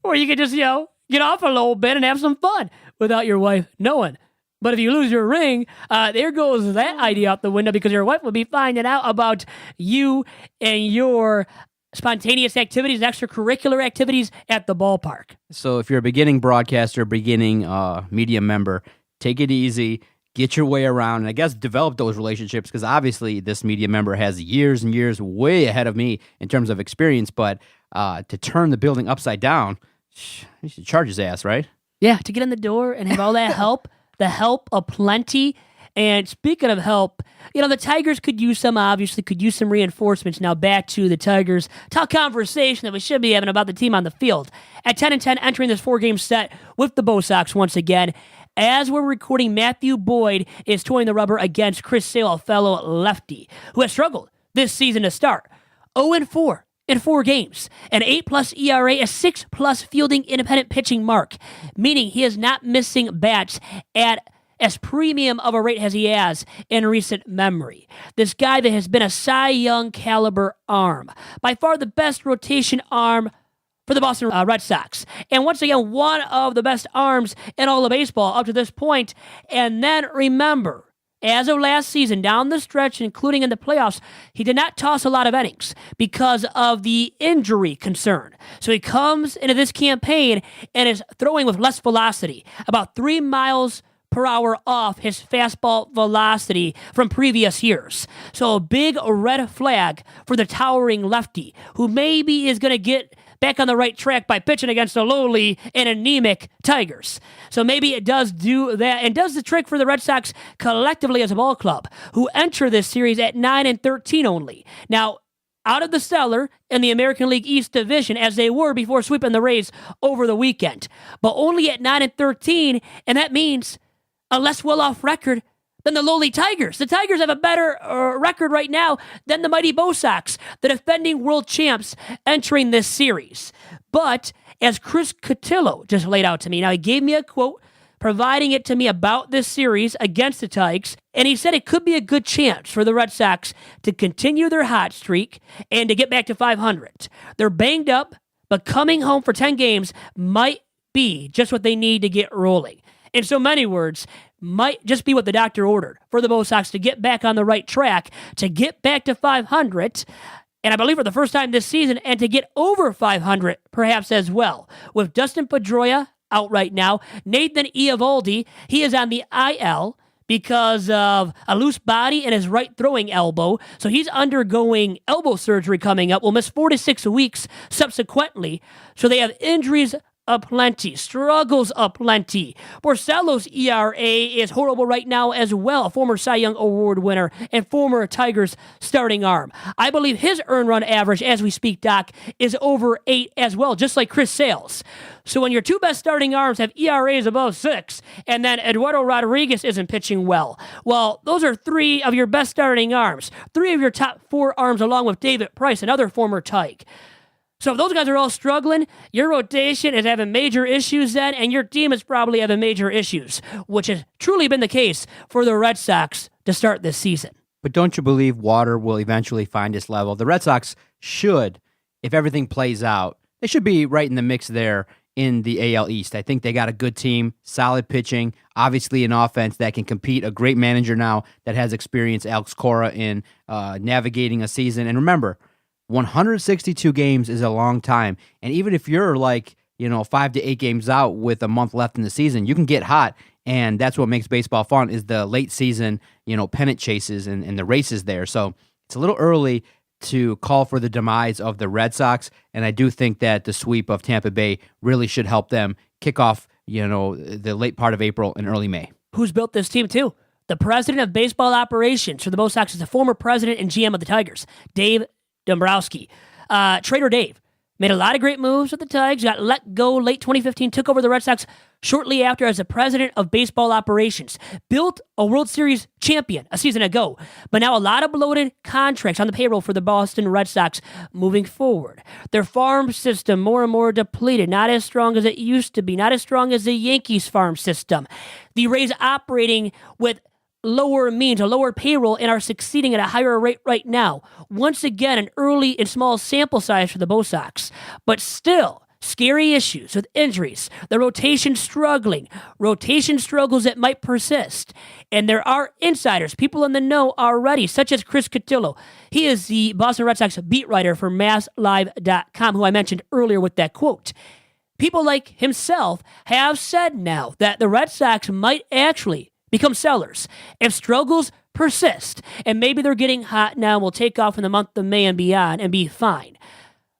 where you could just, get off a little bit and have some fun without your wife knowing. But if you lose your ring, there goes that idea out the window, because your wife will be finding out about you and your spontaneous activities and extracurricular activities at the ballpark.
So if you're a beginning broadcaster, beginning media member, take it easy, get your way around, and I guess develop those relationships, because obviously this media member has years and years way ahead of me in terms of experience, but to turn the building upside down, you should charge his ass, right?
Yeah, to get in the door and have all that help. The help aplenty. And speaking of help, the Tigers could use some reinforcements. Now back to the Tigers. Talk conversation that we should be having about the team on the field. At 10-10, entering this 4-game set with the Bo Sox once again. As we're recording, Matthew Boyd is toying the rubber against Chris Sale, a fellow lefty, who has struggled this season to start. 0-4 in 4 games, an 8+ ERA, a 6+ fielding independent pitching mark, meaning he is not missing bats at as premium of a rate as he has in recent memory. This guy that has been a Cy Young caliber arm, by far the best rotation arm for the Boston Red Sox. And once again, one of the best arms in all of baseball up to this point. And then remember, as of last season, down the stretch, including in the playoffs, he did not toss a lot of innings because of the injury concern. So he comes into this campaign and is throwing with less velocity, about 3 miles per hour off his fastball velocity from previous years. So a big red flag for the towering lefty, who maybe is going to get back on the right track by pitching against the lowly and anemic Tigers. So maybe it does do that and does the trick for the Red Sox collectively as a ball club, who enter this series at 9-13 only. Now, out of the cellar in the American League East Division, as they were before sweeping the Rays over the weekend, but only at 9-13, and that means a less well-off record than the lowly Tigers. The Tigers have a better record right now than the mighty Bo Sox, the defending world champs entering this series. But as Chris Cotillo just laid out to me, now he gave me a quote providing it to me about this series against the Tigers, and he said it could be a good chance for the Red Sox to continue their hot streak and to get back to 500. They're banged up, but coming home for 10 games might be just what they need to get rolling. In so many words, might just be what the doctor ordered for the Bo Sox to get back on the right track, to get back to 500, and I believe for the first time this season, and to get over 500 perhaps as well. With Dustin Pedroia out right now, Nathan Eovaldi, he is on the IL because of a loose body in his right throwing elbow, so he's undergoing elbow surgery coming up. Will miss 4 to 6 weeks subsequently, so they have injuries aplenty, struggles aplenty. Porcello's ERA is horrible right now as well, former Cy Young Award winner and former Tigers starting arm. I believe his earned run average, as we speak, Doc, is over 8 as well, just like Chris Sale's. So when your 2 best starting arms have ERAs above 6, and then Eduardo Rodriguez isn't pitching well, those are 3 of your best starting arms, 3 of your top 4 arms, along with David Price, another former Tig. So if those guys are all struggling, your rotation is having major issues then, and your team is probably having major issues, which has truly been the case for the Red Sox to start this season.
But don't you believe water will eventually find its level? The Red Sox should, if everything plays out, they should be right in the mix there in the AL East. I think they got a good team, solid pitching, obviously an offense that can compete, a great manager now that has experience, Alex Cora, in navigating a season. And remember, 162 games is a long time. And even if you're 5 to 8 games out with a month left in the season, you can get hot. And that's what makes baseball fun, is the late season, pennant chases and the races there. So it's a little early to call for the demise of the Red Sox. And I do think that the sweep of Tampa Bay really should help them kick off, the late part of April and early May.
Who's built this team too? The president of baseball operations for the Bo Sox is the former president and GM of the Tigers, Dave Dombrowski. Trader Dave made a lot of great moves with the Tigers, got let go late 2015, took over the Red Sox shortly after as the president of baseball operations, built a World Series champion a season ago, but now a lot of bloated contracts on the payroll for the Boston Red Sox moving forward. Their farm system more and more depleted, not as strong as it used to be, not as strong as the Yankees farm system. The Rays operating with lower means, a lower payroll, and are succeeding at a higher rate right now. Once again, an early and small sample size for the Bo Sox, but still scary issues with injuries, the rotation struggling, rotation struggles that might persist. And there are insiders, people in the know already, such as Chris Cotillo. He is the Boston Red Sox beat writer for MassLive.com, who I mentioned earlier with that quote. People like himself have said now that the Red Sox might actually become sellers if struggles persist, and maybe they're getting hot now and will take off in the month of May and beyond and be fine.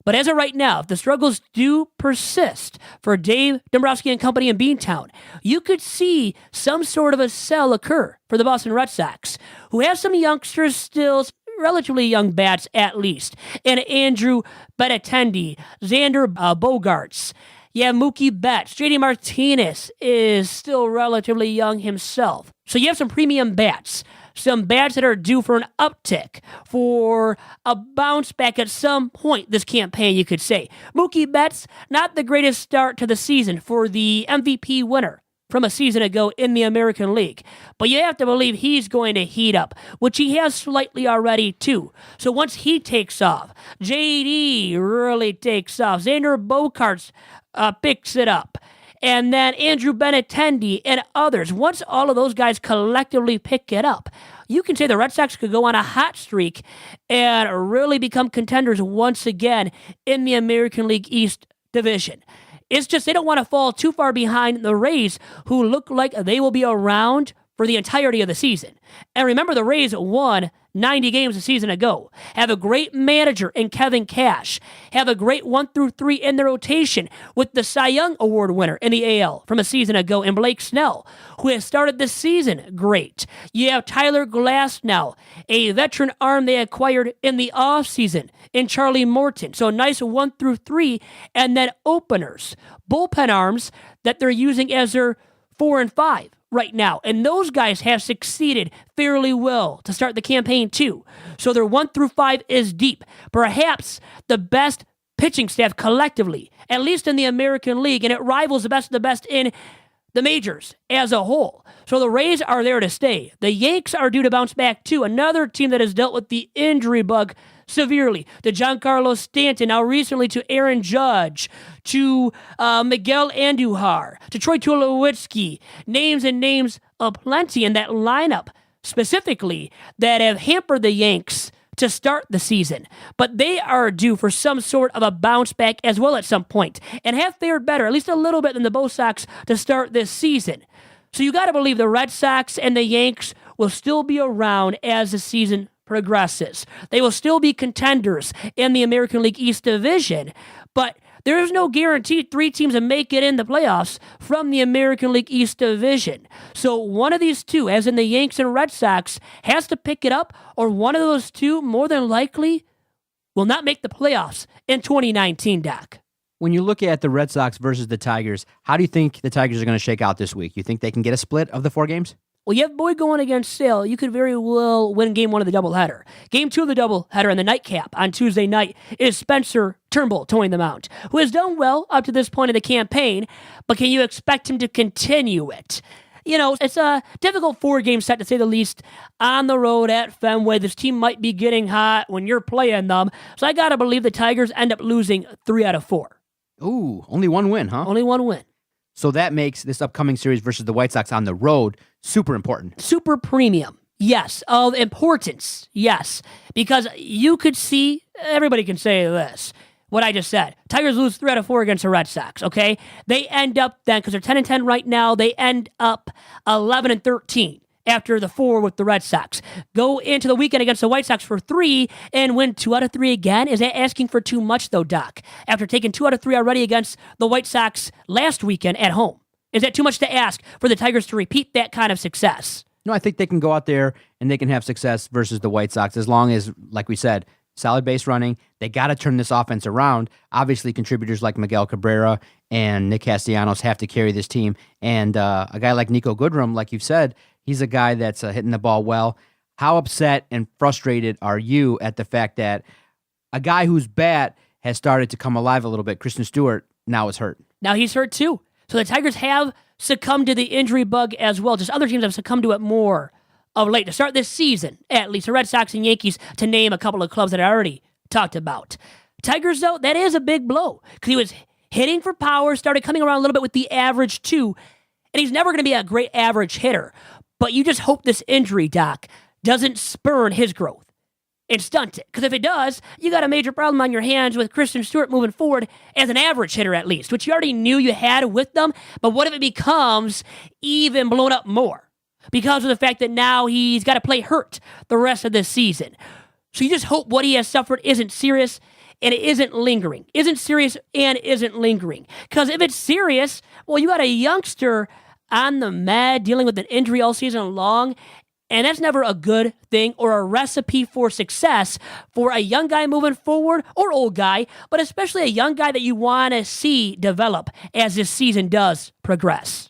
But as of right now, if the struggles do persist for Dave Dombrowski and company in Beantown, you could see some sort of a sell occur for the Boston Red Sox, who have some youngsters still, relatively young bats at least, and Andrew Benintendi, Xander Bogaerts. You have Mookie Betts. JD Martinez is still relatively young himself. So you have some premium bats. Some bats that are due for an uptick, for a bounce back at some point this campaign, you could say. Mookie Betts, not the greatest start to the season for the MVP winner from a season ago in the American League. But you have to believe he's going to heat up, which he has slightly already too. So once he takes off, JD really takes off, Xander Bogaerts picks it up, and then Andrew Benintendi and others, once all of those guys collectively pick it up, you can say the Red Sox could go on a hot streak and really become contenders once again in the American League East division. It's just they don't want to fall too far behind the Rays, who look like they will be around for the entirety of the season. And remember, the Rays won 90 games a season ago, have a great manager in Kevin Cash, have a great 1-3 in their rotation with the Cy Young Award winner in the AL from a season ago in Blake Snell, who has started the season great. You have Tyler Glasnow, a veteran arm they acquired in the offseason in Charlie Morton. So a nice 1-3, and then openers, bullpen arms that they're using as their 4 and 5. Right now, and those guys have succeeded fairly well to start the campaign too. So their 1-5 is deep. Perhaps the best pitching staff collectively, at least in the American League, and it rivals the best of the best in the majors as a whole. So the Rays are there to stay. The Yanks are due to bounce back too. Another team that has dealt with the injury bug severely. To Giancarlo Stanton, now recently to Aaron Judge, to Miguel Andujar, to Troy Tulowitzki. Names and names aplenty in that lineup specifically that have hampered the Yanks to start the season. But they are due for some sort of a bounce back as well at some point, and have fared better, at least a little bit, than the Bo Sox to start this season. So you got to believe the Red Sox and the Yanks will still be around as the season progresses. They will still be contenders in the American League East division, but there is no guarantee 3 teams will make it in the playoffs from the American League East division. So one of these two, as in the Yanks and Red Sox, has to pick it up, or one of those two, more than likely, will not make the playoffs in 2019, Doc.
When you look at the Red Sox versus the Tigers, how do you think the Tigers are going to shake out this week? You think they can get a split of the 4 games?
Well, you have Boyd going against Sale. You could very well win game 1 of the doubleheader. Game 2 of the doubleheader and the nightcap on Tuesday night is Spencer Turnbull towing the mount, who has done well up to this point in the campaign, but can you expect him to continue it? It's a difficult 4-game set, to say the least, on the road at Fenway. This team might be getting hot when you're playing them, so I got to believe the Tigers end up losing 3 out of 4.
Ooh, only one win, huh?
Only one win.
So that makes this upcoming series versus the White Sox on the road super important.
Super premium, yes. Of importance, yes. Because you could see, everybody can say this, what I just said. Tigers lose 3 out of 4 against the Red Sox, okay? They end up then, because they're 10-10 right now, they end up 11-13 after the 4 with the Red Sox. Go into the weekend against the White Sox for 3 and win 2 out of 3 again. Is that asking for too much, though, Doc? After taking 2 out of 3 already against the White Sox last weekend at home. Is that too much to ask for the Tigers to repeat that kind of success?
No, I think they can go out there and they can have success versus the White Sox as long as, like we said, solid base running. They got to turn this offense around. Obviously, contributors like Miguel Cabrera and Nick Castellanos have to carry this team. And a guy like Niko Goodrum, like you've said, he's a guy that's hitting the ball well. How upset and frustrated are you at the fact that a guy whose bat has started to come alive a little bit, Christian Stewart, now is hurt?
Now he's hurt too. So the Tigers have succumbed to the injury bug as well. Just other teams have succumbed to it more of late. To start this season, at least, the Red Sox and Yankees, to name a couple of clubs that I already talked about. Tigers, though, that is a big blow because he was hitting for power, started coming around a little bit with the average too, and he's never going to be a great average hitter. But you just hope this injury, Doc, doesn't spurn his growth and stunt it. Because if it does, you got a major problem on your hands with Christian Stewart moving forward as an average hitter at least, which you already knew you had with them. But what if it becomes even blown up more? Because of the fact that now he's got to play hurt the rest of this season. So you just hope what he has suffered isn't serious and it isn't lingering. Isn't serious and isn't lingering. Because if it's serious, well, you got a youngster on the med dealing with an injury all season long, and that's never a good thing or a recipe for success for a young guy moving forward or old guy, but especially a young guy that you want to see develop as this season does progress.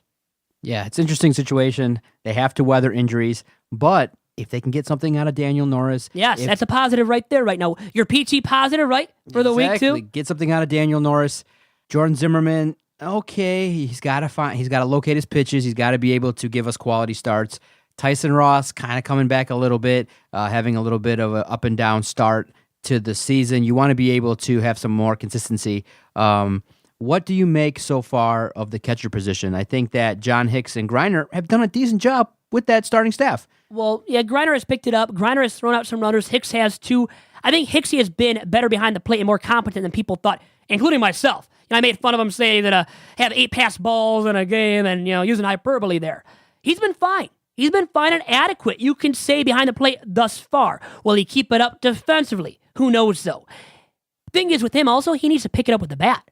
Yeah, it's an interesting situation. They have to weather injuries, but if they can get something out of Daniel Norris.
Yes, that's a positive right there right now. Your PT positive, right, for the week too?
Get something out of Daniel Norris. Jordan Zimmerman, okay, he's got to locate his pitches. He's got to be able to give us quality starts. Tyson Ross kind of coming back a little bit, having a little bit of an up and down start to the season. You want to be able to have some more consistency. What do you make so far of the catcher position? I think that John Hicks and Griner have done a decent job with that starting staff. Well,
yeah, Griner has picked it up. Griner has thrown out some runners. Hicks has too. I think Hicksy has been better behind the plate and more competent than people thought, including myself. I made fun of him saying that have 8 pass balls in a game and using hyperbole there. He's been fine. He's been fine and adequate, you can say, behind the plate thus far. Will he keep it up defensively? Who knows, though? Thing is, with him also, he needs to pick it up with the bat.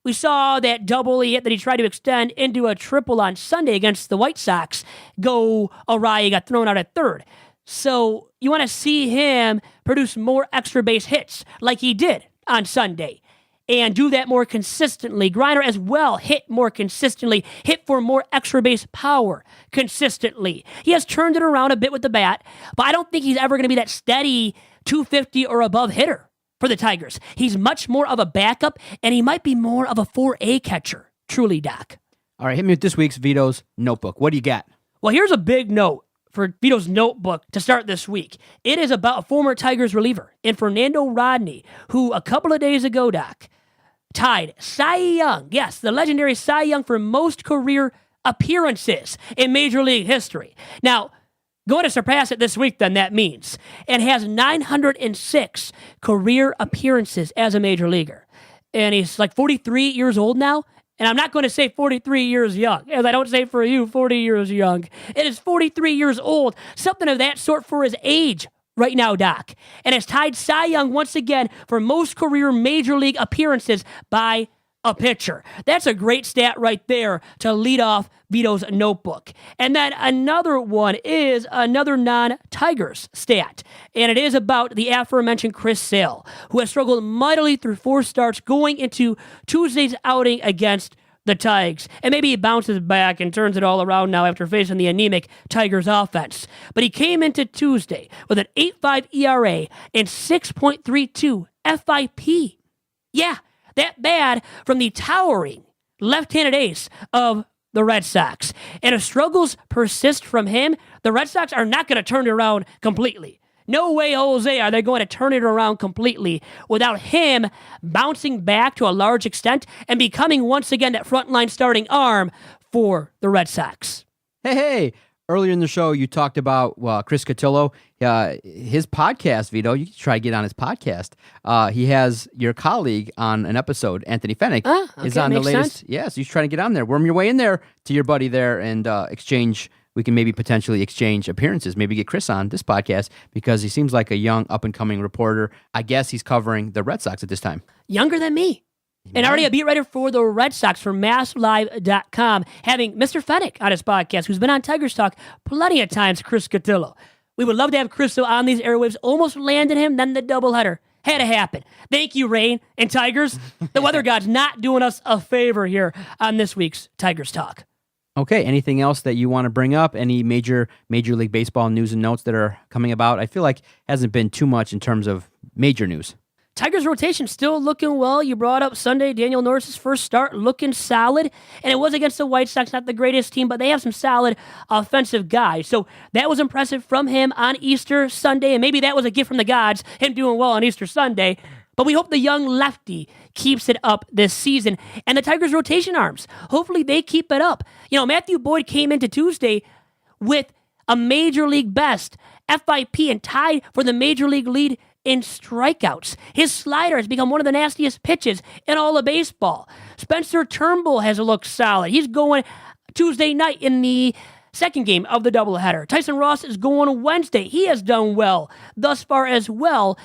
We saw that double he hit that he tried to extend into a triple on Sunday against the White Sox go awry. He got thrown out at third. So you want to see him produce more extra base hits like he did on Sunday and do that more consistently. Griner as well hit more consistently, hit for more extra base power consistently. He has turned it around a bit with the bat, but I don't think he's ever going to be that steady 250 or above hitter for the Tigers. He's much more of a backup, and he might be more of a 4A catcher, truly, Doc.
All right, hit me with this week's Vito's Notebook. What do you got?
Well, here's a big note for Vito's Notebook to start this week. It is about a former Tigers reliever in Fernando Rodney, who a couple of days ago, Doc, tied Cy Young, yes, the legendary Cy Young, for most career appearances in Major League history. Now, going to surpass it this week, then, that means. And has 906 career appearances as a Major Leaguer. And he's like 43 years old now. And I'm not going to say 43 years young, as I don't say for you 40 years young. It is 43 years old, something of that sort for his age right now, Doc. And has tied Cy Young once again for most career Major League appearances by a pitcher. That's a great stat right there to lead off Vito's Notebook. And then another one is another non-Tigers stat. And it is about the aforementioned Chris Sale, who has struggled mightily through 4 starts going into Tuesday's outing against the Tigers. And maybe he bounces back and turns it all around now after facing the anemic Tigers offense. But he came into Tuesday with an 8.5 ERA and 6.32 FIP. Yeah, that bad from the towering left-handed ace of the Red Sox. And if struggles persist from him, the Red Sox are not going to turn it around completely. No way, Jose, are they going to turn it around completely without him bouncing back to a large extent and becoming once again that frontline starting arm for the Red Sox.
Hey. Earlier in the show, you talked about Chris Cotillo, his podcast, Vito. You can try to get on his podcast. He has your colleague on an episode, Anthony Fennick, is on the latest.
Sense.
Yeah, so he's trying to get on there. Worm your way in there to your buddy there and exchange. We can maybe potentially exchange appearances. Maybe get Chris on this podcast because he seems like a young, up-and-coming reporter. I guess he's covering the Red Sox at this time.
Younger than me. And already a beat writer for the Red Sox for MassLive.com, having Mr. Fennick on his podcast, who's been on Tigers Talk plenty of times, Chris Cotillo. We would love to have Chris on these airwaves. Almost landed him, then the doubleheader. Had to happen. Thank you, Rain and Tigers. The weather god's not doing us a favor here on this week's Tigers Talk.
Okay, anything else that you want to bring up? Any Major League Baseball news and notes that are coming about? I feel like hasn't been too much in terms of major news.
Tigers rotation still looking well. You brought up Sunday, Daniel Norris' first start, looking solid. And it was against the White Sox, not the greatest team, but they have some solid offensive guys. So that was impressive from him on Easter Sunday. And maybe that was a gift from the gods, him doing well on Easter Sunday. But we hope the young lefty keeps it up this season. And the Tigers rotation arms, hopefully they keep it up. You know, Matthew Boyd came into Tuesday with a Major League best FIP and tied for the Major League lead in strikeouts. His slider has become one of the nastiest pitches in all of baseball. Spencer Turnbull has looked solid. He's going Tuesday night in the second game of the doubleheader. Tyson Ross is going Wednesday. He has done well thus far as well.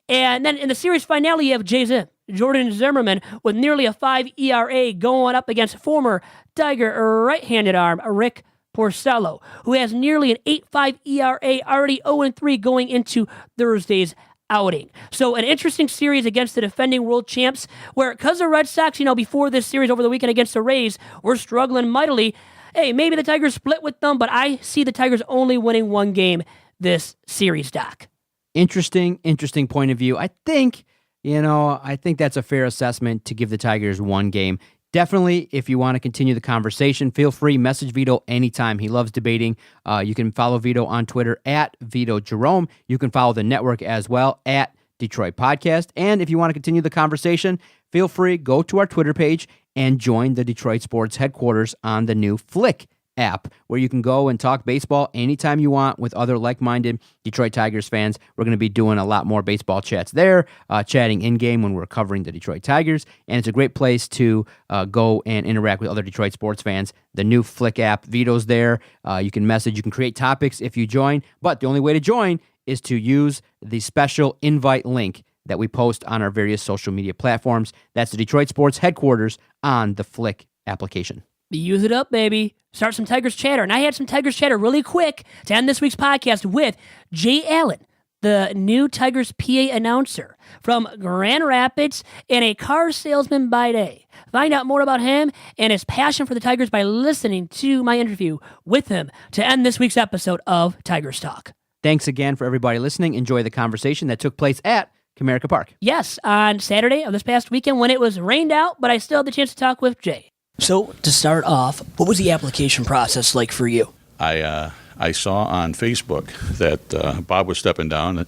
And then in the series finale, you have Jordan Zimmerman, with nearly a 5 ERA going up against former Tiger right-handed arm Rick Porcello, who has nearly an 8.5 ERA, already 0-3 going into Thursday's outing. So an interesting series against the defending world champs, where because the Red Sox, before this series over the weekend against the Rays, were struggling mightily. Hey, maybe the Tigers split with them, but I see the Tigers only winning one game this series, Doc.
Interesting point of view. I think that's a fair assessment to give the Tigers one game. Definitely, if you want to continue the conversation, feel free. Message Vito anytime. He loves debating. You can follow Vito on Twitter at Vito Jerome. You can follow the network as well at Detroit Podcast. And if you want to continue the conversation, feel free. Go to our Twitter page and join the Detroit Sports headquarters on the new Flick app, where you can go and talk baseball anytime you want with other like-minded Detroit Tigers fans. We're going to be doing a lot more baseball chats there, chatting in-game when we're covering the Detroit Tigers, and it's a great place to go and interact with other Detroit sports fans. The new Flick app, Vito's there. You can message, you can create topics if you join, but the only way to join is to use the special invite link that we post on our various social media platforms. That's the Detroit Sports headquarters on the Flick application.
Use it up, baby. Start some Tigers chatter. And I had some Tigers chatter really quick to end this week's podcast with Jay Allen, the new Tigers PA announcer from Grand Rapids and a car salesman by day. Find out more about him and his passion for the Tigers by listening to my interview with him to end this week's episode of Tigers Talk.
Thanks again for everybody listening. Enjoy the conversation that took place at Comerica Park.
Yes, on Saturday of this past weekend when it was rained out, but I still had the chance to talk with Jay. So, to start off, what was the application process like for you?
I saw on Facebook that Bob was stepping down.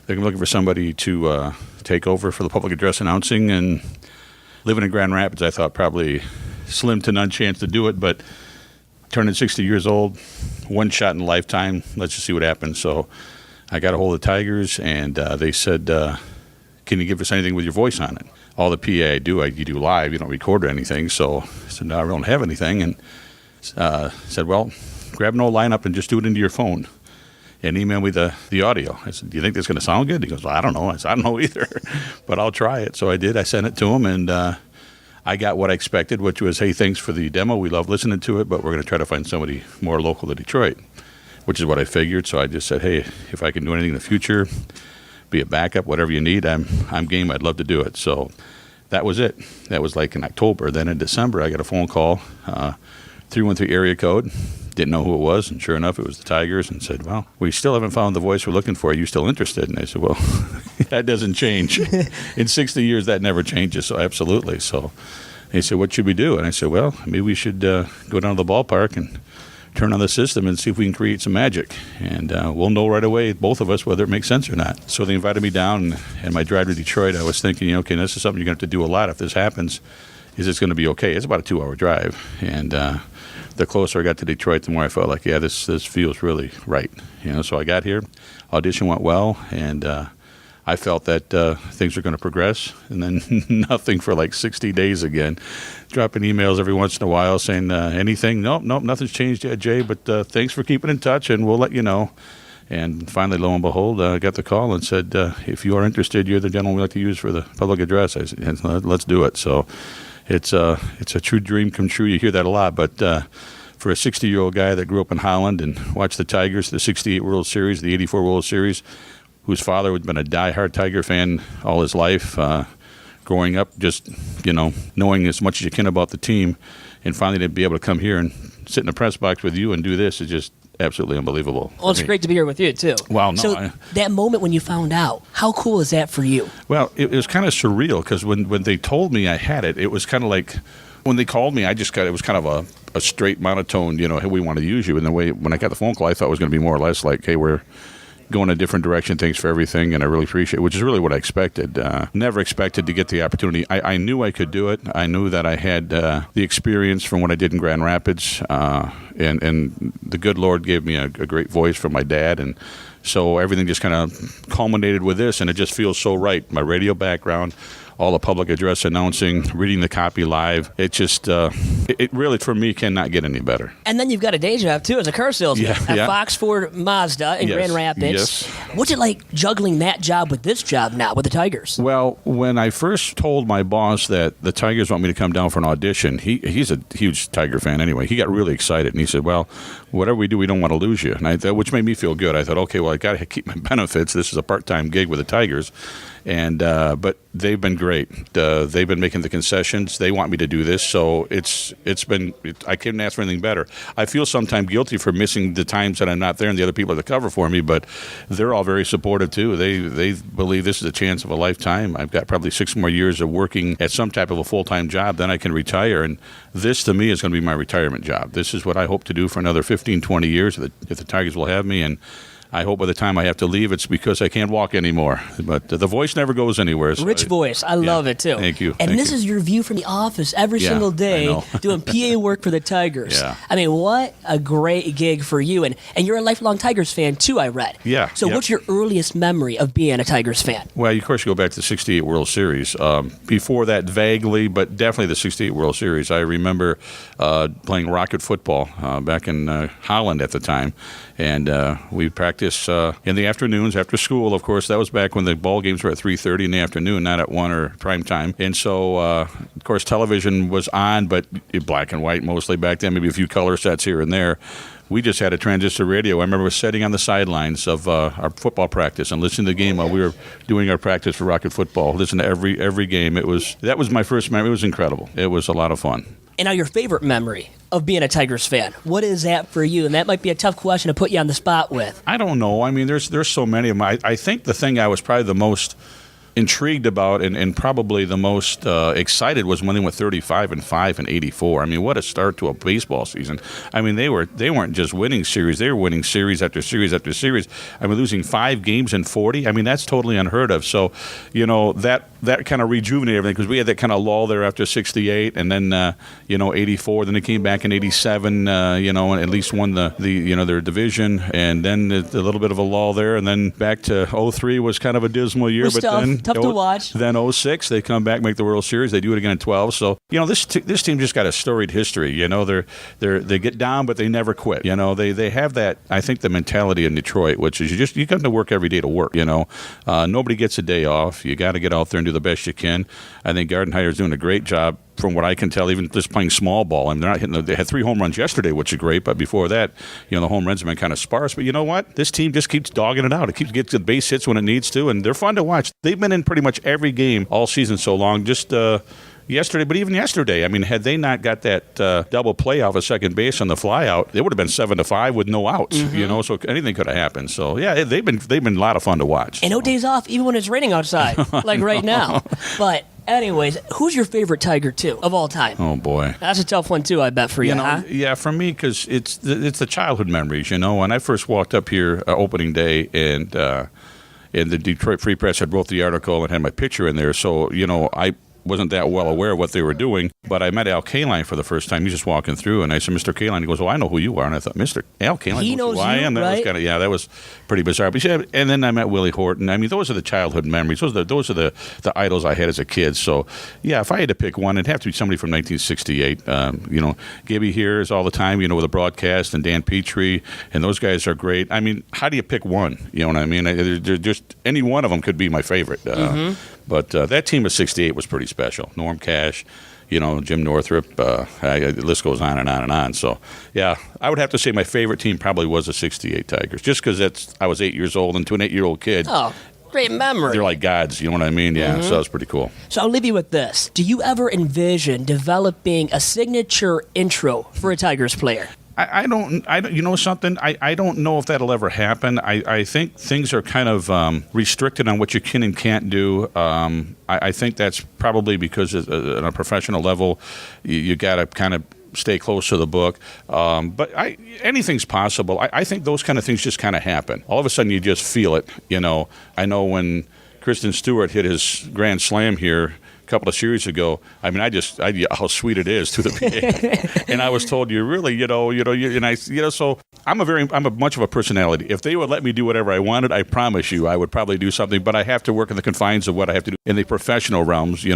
They're looking for somebody to take over for the public address announcing. And living in Grand Rapids, I thought probably slim to none chance to do it. But turning 60 years old, one shot in a lifetime, let's just see what happens. So I got a hold of the Tigers, and they said, can you give us anything with your voice on it? All the PA I do, you do live. You don't record anything. So I said, no, I don't have anything. And said, well, grab an old lineup and just do it into your phone and email me the audio. I said, do you think that's going to sound good? He goes, well, I don't know. I said, I don't know either, but I'll try it. So I did. I sent it to him, and I got what I expected, which was, hey, thanks for the demo. We love listening to it, but we're going to try to find somebody more local to Detroit, which is what I figured. So I just said, hey, if I can do anything in the future, be a backup, whatever you need, I'm game. I'd love to do it. So that was it. That was like in October. Then in December, I got a phone call, 313 area code. Didn't know who it was, and sure enough, it was the Tigers, and said, well, we still haven't found the voice we're looking for. Are you still interested? And I said, well, that doesn't change. In 60 years, that never changes, so absolutely. So he said, what should we do? And I said, well, maybe we should go down to the ballpark and turn on the system and see if we can create some magic. And we'll know right away, both of us, whether it makes sense or not. So they invited me down, and my drive to Detroit, I was thinking, okay, this is something you're going to have to do a lot if this happens. Is it's going to be okay? It's about a 2-hour drive. And the closer I got to Detroit, the more I felt like, yeah, this feels really right. So I got here, audition went well, and I felt that things were going to progress, and then nothing for like 60 days again. Dropping emails every once in a while saying, anything? Nope, nothing's changed yet, Jay, but thanks for keeping in touch, and we'll let you know. And finally, lo and behold, I got the call and said, if you are interested, you're the gentleman we like to use for the public address. I said, let's do it. So it's a true dream come true. You hear that a lot, but for a 60-year-old guy that grew up in Holland and watched the Tigers, the 68 World Series, the 84 World Series, whose father had been a diehard Tiger fan all his life, growing up just, knowing as much as you can about the team, and finally to be able to come here and sit in the press box with you and do this is just absolutely unbelievable.
Well, it's great to be here with you, too.
Well, no.
So that moment when you found out, how cool is that for you?
Well, it was kind of surreal because when they told me I had it, it was kind of like when they called me, it was kind of a straight monotone, hey, we want to use you. And the way when I got the phone call, I thought it was going to be more or less like, hey, we're going a different direction. Thanks for everything, and I really appreciate it, which is really what I expected. Never expected to get the opportunity. I knew I could do it. I knew that I had the experience from what I did in Grand Rapids, and the good Lord gave me a great voice from my dad, and so everything just kind of culminated with this, and it just feels so right. My radio background, all the public address announcing, reading the copy live. It just, it really, for me, cannot get any better.
And then you've got a day job, too, as a car salesman at Fox Ford Mazda in Grand Rapids.
Yes.
What's it like juggling that job with this job now with the Tigers?
Well, when I first told my boss that the Tigers want me to come down for an audition, he's a huge Tiger fan anyway. He got really excited, and he said, well, whatever we do, we don't want to lose you. And which made me feel good. I thought, okay, well, I got to keep my benefits. This is a part-time gig with the Tigers. And but they've been great. They've been making the concessions. They want me to do this, so it's been. I couldn't ask for anything better. I feel sometimes guilty for missing the times that I'm not there and the other people that cover for me, but they're all very supportive too. They believe this is a chance of a lifetime. I've got probably 6 more years of working at some type of a full-time job, then I can retire, and this to me is going to be my retirement job. This is what I hope to do for another 15, 20 years if the Tigers will have me, and I hope by the time I have to leave, it's because I can't walk anymore. But the voice never goes anywhere. So
Rich voice. I love it, too.
Thank you.
And this is your view from the office every single day doing PA work for the Tigers.
Yeah.
I mean, what a great gig for you. And you're a lifelong Tigers fan, too, I read.
Yeah.
So what's your earliest memory of being a Tigers fan?
Well, of course, you go back to the 68 World Series. Before that, vaguely, but definitely the 68 World Series. I remember playing rocket football back in Holland at the time. And we practiced in the afternoons after school. Of course, that was back when the ball games were at 3:30 in the afternoon, not at 1 or prime time. And so, of course, television was on, but black and white mostly back then, maybe a few color sets here and there. We just had a transistor radio. I remember sitting on the sidelines of our football practice and listening to the game while we were doing our practice for rocket football. Listen to every game. That was my first memory. It was incredible. It was a lot of fun.
And now your favorite memory of being a Tigers fan. What is that for you? And that might be a tough question to put you on the spot with.
I don't know. I mean, there's so many of them. I think the thing I was probably the most intrigued about and probably the most excited was when they went 35-5 in '84. I mean, what a start to a baseball season. I mean, they weren't just winning series; they were winning series after series after series. I mean, losing 5 games in 40. I mean, that's totally unheard of. So, that kind of rejuvenated everything because we had that kind of lull there after '68, and then 84. Then they came back in '87. And at least won their division, and then a little bit of a lull there, and then back to '03 was kind of a dismal year, but then.
Tough to watch.
Then '06, they come back, make the World Series. They do it again in 12. So this team just got a storied history. They get down, but they never quit. They have that. I think the mentality in Detroit, which is you come to work every day to work. Nobody gets a day off. You got to get out there and do the best you can. I think Gardenhire's doing a great job from what I can tell, even just playing small ball. I mean, they're not hitting. They had 3 home runs yesterday, which is great. But before that, the home runs have been kind of sparse. But you know what? This team just keeps dogging it out. It keeps getting the base hits when it needs to, and they're fun to watch. They've been in pretty much every game all season so long. Just yesterday, but even yesterday, I mean, had they not got that double play off of second base on the fly out, it would have been 7-5 with no outs. So anything could have happened. So yeah, they've been a lot of fun to watch.
And no days off, even when it's raining outside, like right now. But anyways, who's your favorite Tiger too of all time?
Oh boy,
that's a tough one too. I bet for you, huh?
Yeah, for me, because it's the childhood memories. When I first walked up here opening day and the Detroit Free Press had wrote the article and had my picture in there, so I wasn't that well aware of what they were doing, but I met Al Kaline for the first time. He's just walking through, and I said, "Mr. Kaline." He goes, "Oh, I know who you are." And I thought, "Mr. Al Kaline
he knows
who I am." That
right?
was that was pretty bizarre. But yeah, and then I met Willie Horton. I mean, those are the childhood memories. Those are the idols I had as a kid. So yeah, if I had to pick one, it'd have to be somebody from 1968. Gibby here is all the time. With the broadcast, and Dan Petrie, and those guys are great. I mean, how do you pick one? You know what I mean? They're just any one of them could be my favorite. But that team of '68 was pretty special. Norm Cash, Jim Northrup. The list goes on and on and on. So, yeah, I would have to say my favorite team probably was the '68 Tigers, just because I was 8 years old, and to an 8-year-old kid,
oh, great memory.
They're like gods. You know what I mean? Yeah. So that was pretty cool.
So I'll leave you with this: do you ever envision developing a signature intro for a Tigers player?
I don't. You know something? I don't know if that'll ever happen. I think things are kind of restricted on what you can and can't do. I think that's probably because on a professional level, you got to kind of stay close to the book. But anything's possible. I think those kind of things just kind of happen. All of a sudden, you just feel it. I know when Kristen Stewart hit his grand slam here a couple of series ago. I mean, how sweet it is to the PA. And I was told, so I'm a much of a personality. If they would let me do whatever I wanted, I promise you, I would probably do something. But I have to work in the confines of what I have to do in the professional realms.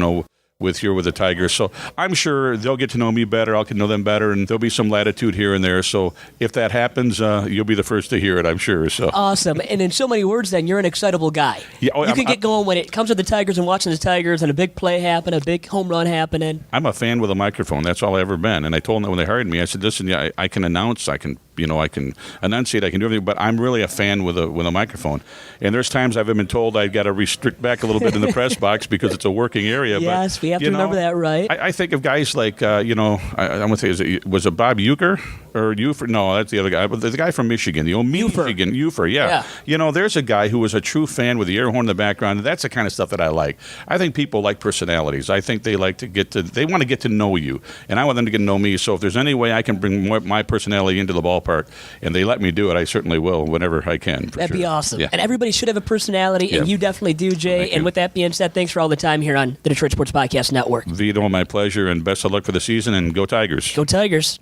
With the Tigers. So I'm sure they'll get to know me better. I'll get to know them better, and there'll be some latitude here and there. So if that happens, you'll be the first to hear it, I'm sure. So
awesome. And in so many words, then, you're an excitable guy. Yeah, you can get going when it comes to the Tigers and watching the Tigers and a big play happen, a big home run happening.
I'm a fan with a microphone. That's all I've ever been. And I told them that when they hired me, I said, listen, yeah, I can announce, I can enunciate, I can do everything, but I'm really a fan with a microphone. And there's times I've been told I've got to restrict back a little bit in the press box because it's a working area.
Yes, but, we have to remember that, right?
I think of guys like, I'm going to say, was it Bob Uecker? Or Ufer? No, that's the other guy. But the guy from Michigan, the old Michigan, Ufer, yeah. There's a guy who was a true fan with the air horn in the background. That's the kind of stuff that I like. I think people like personalities. I think they like they want to get to know you. And I want them to get to know me. So if there's any way I can bring my personality into the ballpark and they let me do it, I certainly will whenever I can.
That'd be awesome. Yeah. And everybody should have a personality, and you definitely do, Jay. And with that being said, thanks for all the time here on the Detroit Sports Podcast Network.
Vito, my pleasure, and best of luck for the season, and go Tigers.
Go Tigers.